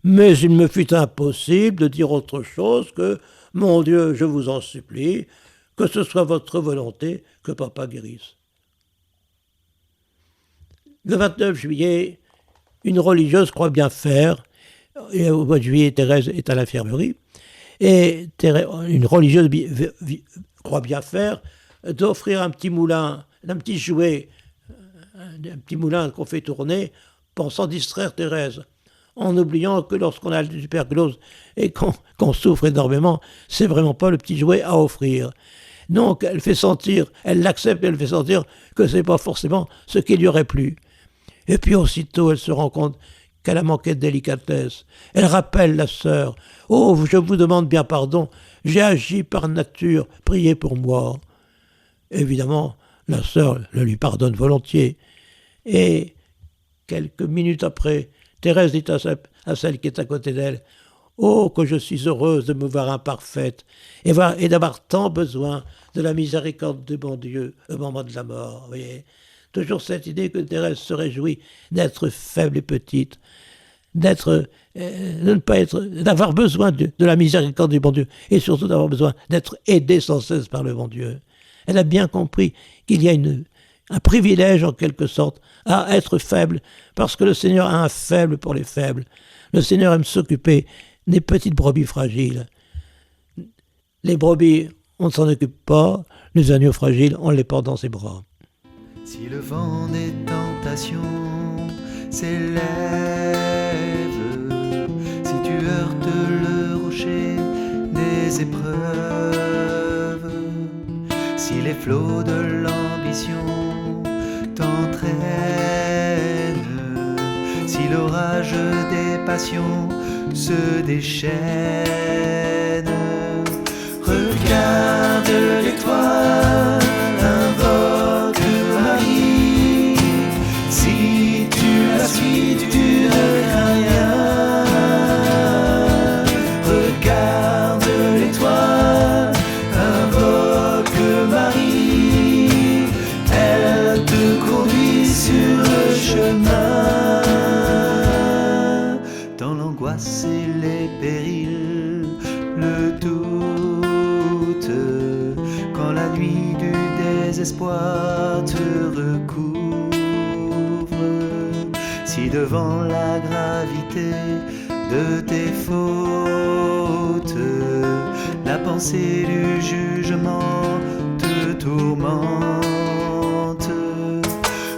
Mais il me fut impossible de dire autre chose que « Mon Dieu, je vous en supplie, que ce soit votre volonté que papa guérisse. » Le 29 juillet, une religieuse croit bien faire, et au mois de juillet, Thérèse est à l'infirmerie, et une religieuse croit bien faire d'offrir un petit moulin, un petit jouet, un petit moulin qu'on fait tourner, pensant distraire Thérèse, en oubliant que lorsqu'on a du tuberculose et qu'on souffre énormément, c'est vraiment pas le petit jouet à offrir. Donc elle fait sentir, elle l'accepte, elle fait sentir que c'est pas forcément ce qui lui aurait plu. Et puis aussitôt elle se rend compte qu'elle a manqué de délicatesse. Elle rappelle la sœur, « Oh, je vous demande bien pardon, j'ai agi par nature, priez pour moi. » Évidemment, la sœur le lui pardonne volontiers. Et quelques minutes après, Thérèse dit à celle qui est à côté d'elle, « Oh, que je suis heureuse de me voir imparfaite et d'avoir tant besoin de la miséricorde de bon Dieu au moment de la mort. » Vous voyez, toujours cette idée que Thérèse se réjouit d'être faible et petite, d'avoir besoin de la miséricorde du bon Dieu et surtout d'avoir besoin d'être aidée sans cesse par le bon Dieu. Elle a bien compris qu'il y a un privilège en quelque sorte à être faible parce que le Seigneur a un faible pour les faibles. Le Seigneur aime s'occuper des petites brebis fragiles. Les brebis, on ne s'en occupe pas, les agneaux fragiles, on les porte dans ses bras. Si le vent des tentations s'élève, si tu heurtes le rocher des épreuves, si les flots de l'ambition t'entraînent, si l'orage des passions se déchaîne, regarde l'étoile, invoque Marie. Si tu la suis, tu ne crains rien. Regarde l'étoile, invoque Marie. Elle te conduit sur le chemin. Dans l'angoisse et les périls, le doute, quand la nuit du désespoir te recouvre, si devant la gravité de tes fautes, la pensée du jugement te tourmente,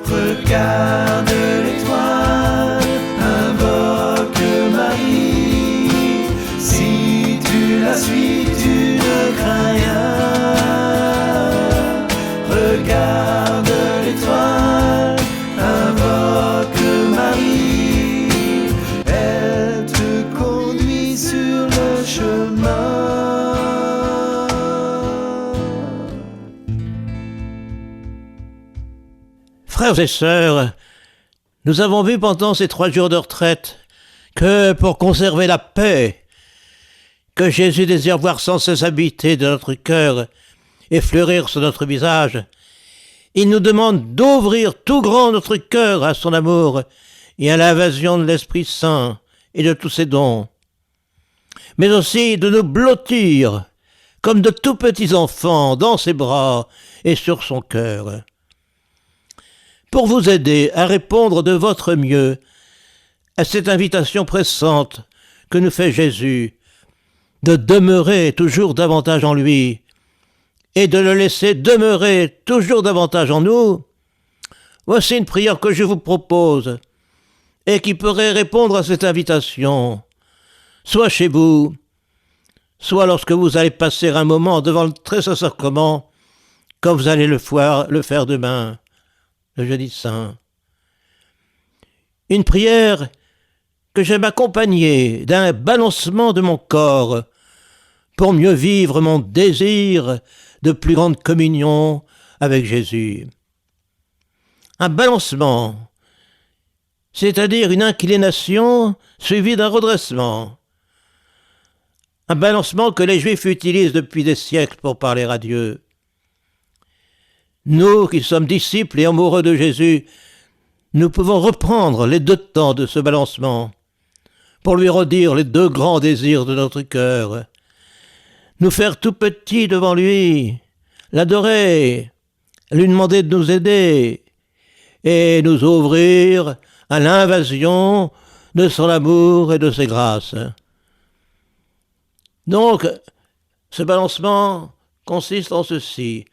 regarde l'étoile, invoque Marie. Si tu la suis, tu ne crains rien. Regarde l'étoile, invoque Marie. Elle te conduit sur le chemin. Frères et sœurs, nous avons vu pendant ces 3 jours de retraite que pour conserver la paix, que Jésus désire voir sans cesse habiter de notre cœur et fleurir sur notre visage, il nous demande d'ouvrir tout grand notre cœur à son amour et à l'invasion de l'Esprit Saint et de tous ses dons, mais aussi de nous blottir comme de tout petits enfants dans ses bras et sur son cœur. Pour vous aider à répondre de votre mieux à cette invitation pressante que nous fait Jésus, de demeurer toujours davantage en lui et de le laisser demeurer toujours davantage en nous, voici une prière que je vous propose et qui pourrait répondre à cette invitation, soit chez vous, soit lorsque vous allez passer un moment devant le très saint sacrement, comme vous allez le faire demain, le jeudi saint. Une prière que j'aime accompagner d'un balancement de mon corps pour mieux vivre mon désir de plus grande communion avec Jésus. Un balancement, c'est-à-dire une inclination suivie d'un redressement. Un balancement que les Juifs utilisent depuis des siècles pour parler à Dieu. Nous qui sommes disciples et amoureux de Jésus, nous pouvons reprendre les 2 temps de ce balancement pour lui redire les 2 grands désirs de notre cœur. Nous faire tout petit devant lui, l'adorer, lui demander de nous aider et nous ouvrir à l'invasion de son amour et de ses grâces. Donc, ce balancement consiste en ceci.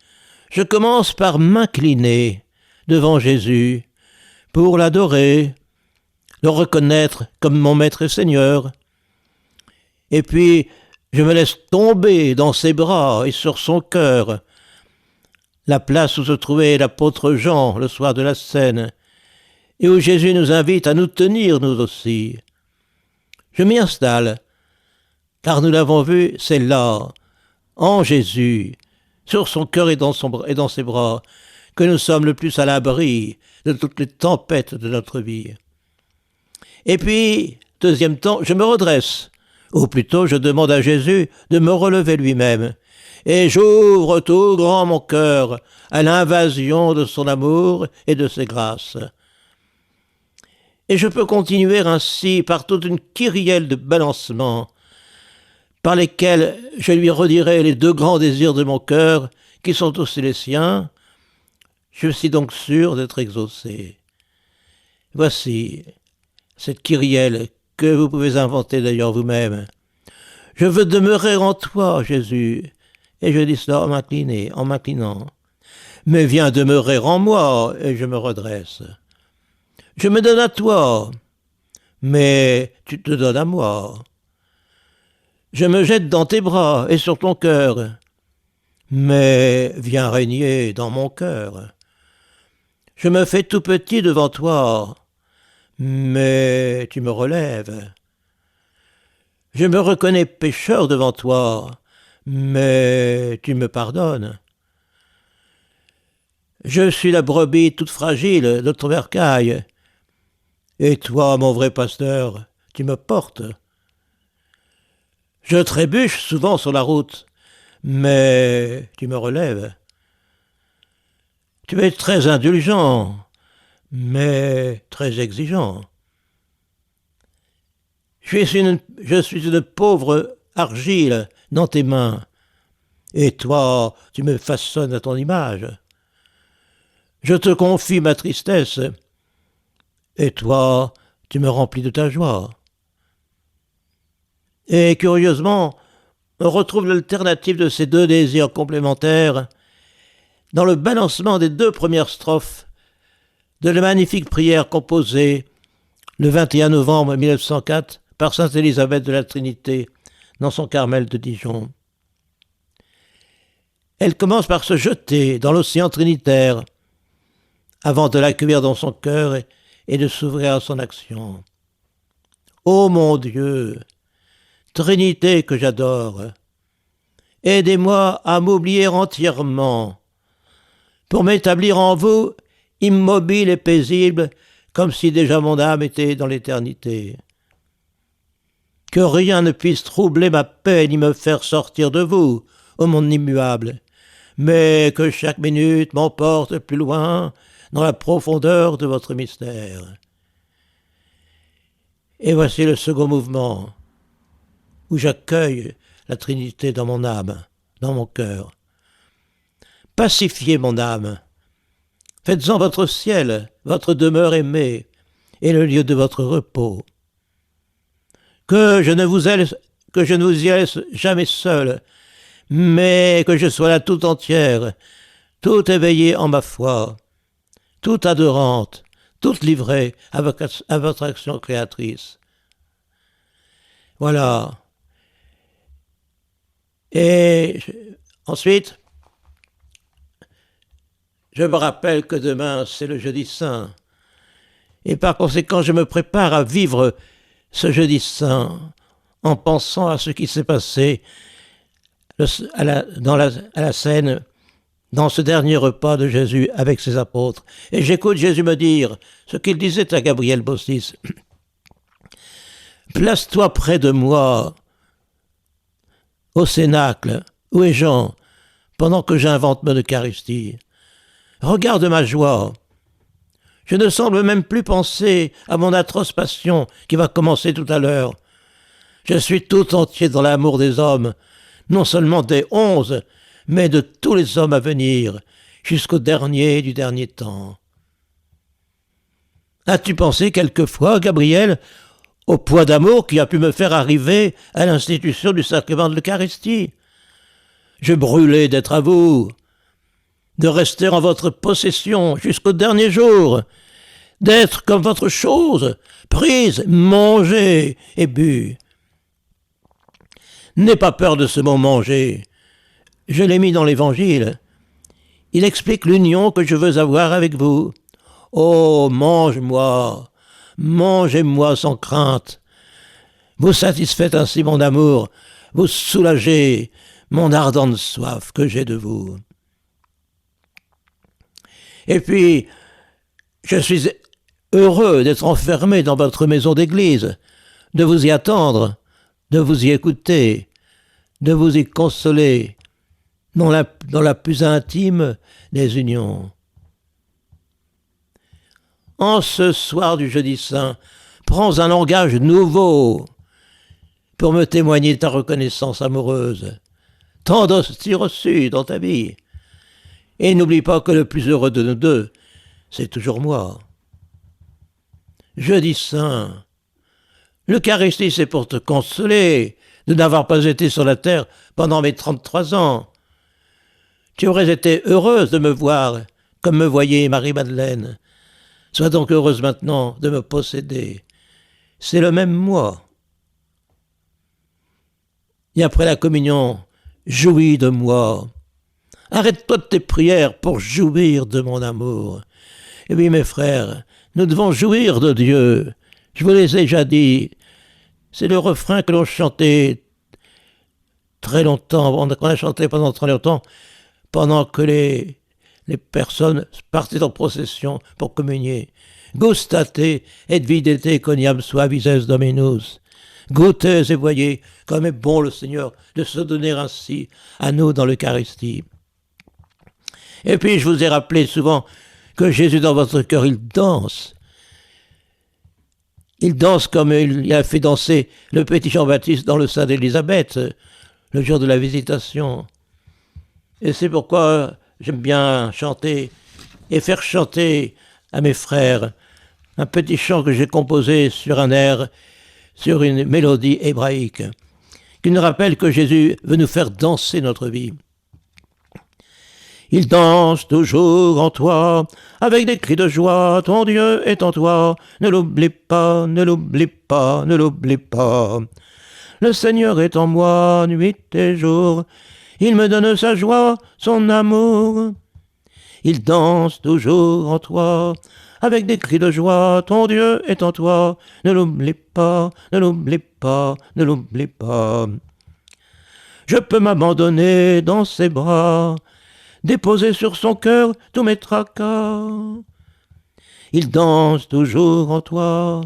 Je commence par m'incliner devant Jésus pour l'adorer, le reconnaître comme mon Maître et Seigneur. Et puis, je me laisse tomber dans ses bras et sur son cœur, la place où se trouvait l'apôtre Jean le soir de la Cène, et où Jésus nous invite à nous tenir nous aussi. Je m'y installe, car nous l'avons vu, c'est là, en Jésus, sur son cœur et dans ses bras, que nous sommes le plus à l'abri de toutes les tempêtes de notre vie. Et puis, 2e temps, je me redresse, ou plutôt je demande à Jésus de me relever lui-même, et j'ouvre tout grand mon cœur à l'invasion de son amour et de ses grâces. Et je peux continuer ainsi par toute une kyrielle de balancements, par lesquels je lui redirai les 2 grands désirs de mon cœur, qui sont aussi les siens. Je suis donc sûr d'être exaucé. Voici cette kyrielle que vous pouvez inventer d'ailleurs vous-même. Je veux demeurer en toi, Jésus, et je dis cela en m'inclinant. Mais viens demeurer en moi, et je me redresse. Je me donne à toi, mais tu te donnes à moi. Je me jette dans tes bras et sur ton cœur, mais viens régner dans mon cœur. Je me fais tout petit devant toi, mais tu me relèves. Je me reconnais pécheur devant toi, mais tu me pardonnes. Je suis la brebis toute fragile de ton bercail, et toi, mon vrai pasteur, tu me portes. Je trébuche souvent sur la route, mais tu me relèves. Tu es très indulgent, mais très exigeant. Je suis une pauvre argile dans tes mains, et toi, tu me façonnes à ton image. Je te confie ma tristesse, et toi, tu me remplis de ta joie. Et curieusement, on retrouve l'alternative de ces 2 désirs complémentaires dans le balancement des 2 premières strophes de la magnifique prière composée le 21 novembre 1904 par sainte Élisabeth de la Trinité dans son Carmel de Dijon. Elle commence par se jeter dans l'océan trinitaire avant de l'accueillir dans son cœur et de s'ouvrir à son action. Ô mon Dieu, Trinité que j'adore, aidez-moi à m'oublier entièrement pour m'établir en vous immobile et paisible, comme si déjà mon âme était dans l'éternité. Que rien ne puisse troubler ma paix ni me faire sortir de vous, ô monde immuable, mais que chaque minute m'emporte plus loin dans la profondeur de votre mystère. Et voici le second mouvement, où j'accueille la Trinité dans mon âme, dans mon cœur. Pacifiez mon âme, faites-en votre ciel, votre demeure aimée, et le lieu de votre repos. Que je ne vous y laisse jamais seul, mais que je sois là tout entière, tout éveillée en ma foi, toute adorante, toute livrée à votre action créatrice. Voilà. Et ensuite, je me rappelle que demain, c'est le jeudi saint. Et par conséquent, je me prépare à vivre ce jeudi saint en pensant à ce qui s'est passé à la scène, dans ce dernier repas de Jésus avec ses apôtres. Et j'écoute Jésus me dire ce qu'il disait à Gabriel Bossis. « Place-toi près de moi, au cénacle, où est Jean, pendant que j'invente mon Eucharistie. Regarde ma joie. Je ne semble même plus penser à mon atroce passion qui va commencer tout à l'heure. Je suis tout entier dans l'amour des hommes, non seulement des 11, mais de tous les hommes à venir, jusqu'au dernier du dernier temps. As-tu pensé quelquefois, Gabriel, au poids d'amour qui a pu me faire arriver à l'institution du sacrement de l'Eucharistie? Je brûlais d'être à vous, de rester en votre possession jusqu'au dernier jour, d'être comme votre chose, prise, mangée et bue. N'aie pas peur de ce mot manger. Je l'ai mis dans l'Évangile. Il explique l'union que je veux avoir avec vous. Oh, mange-moi, mangez-moi sans crainte. Vous satisfaites ainsi mon amour, vous soulagez mon ardente soif que j'ai de vous. Et puis, je suis heureux d'être enfermé dans votre maison d'église, de vous y attendre, de vous y écouter, de vous y consoler, dans la plus intime des unions. En ce soir du jeudi saint, prends un langage nouveau pour me témoigner ta reconnaissance amoureuse, tant d'hosties reçues dans ta vie. Et n'oublie pas que le plus heureux de nous deux, c'est toujours moi. Jeudi saint, l'Eucharistie, c'est pour te consoler de n'avoir pas été sur la terre pendant mes 33 ans. Tu aurais été heureuse de me voir comme me voyait Marie-Madeleine. Sois donc heureuse maintenant de me posséder. C'est le même moi. Et après la communion, jouis de moi. Arrête-toi de tes prières pour jouir de mon amour. Et oui, mes frères, nous devons jouir de Dieu. Je vous l'ai déjà dit. C'est le refrain que l'on chantait très longtemps, qu'on a chanté pendant très longtemps, pendant que les personnes partaient en procession pour communier. Gustate et videte coniam suavises dominus. Goûtez et voyez comme est bon le Seigneur de se donner ainsi à nous dans l'Eucharistie. Et puis je vous ai rappelé souvent que Jésus dans votre cœur, il danse. Il danse comme il a fait danser le petit Jean-Baptiste dans le sein d'Élisabeth, le jour de la visitation. Et c'est pourquoi j'aime bien chanter et faire chanter à mes frères un petit chant que j'ai composé sur un air, sur une mélodie hébraïque, qui nous rappelle que Jésus veut nous faire danser notre vie. Il danse toujours en toi, avec des cris de joie, ton Dieu est en toi, ne l'oublie pas, ne l'oublie pas, ne l'oublie pas. Le Seigneur est en moi, nuit et jour, il me donne sa joie, son amour. Il danse toujours en toi, avec des cris de joie, ton Dieu est en toi, ne l'oublie pas, ne l'oublie pas, ne l'oublie pas. Je peux m'abandonner dans ses bras, déposer sur son cœur tous mes tracas. Il danse toujours en toi,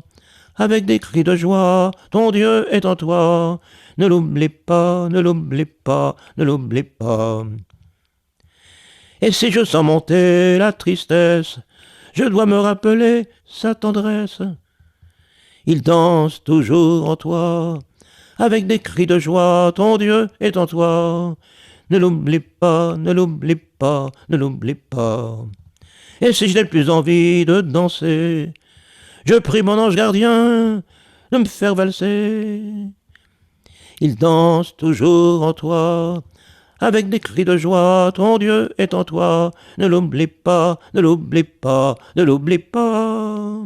avec des cris de joie, ton Dieu est en toi. Ne l'oublie pas, ne l'oublie pas, ne l'oublie pas. Et si je sens monter la tristesse, je dois me rappeler sa tendresse. Il danse toujours en toi, avec des cris de joie, ton Dieu est en toi. Ne l'oublie pas, ne l'oublie pas, ne l'oublie pas. Et si je n'ai plus envie de danser, je prie mon ange gardien de me faire valser. Il danse toujours en toi, avec des cris de joie, ton Dieu est en toi. Ne l'oublie pas, ne l'oublie pas, ne l'oublie pas.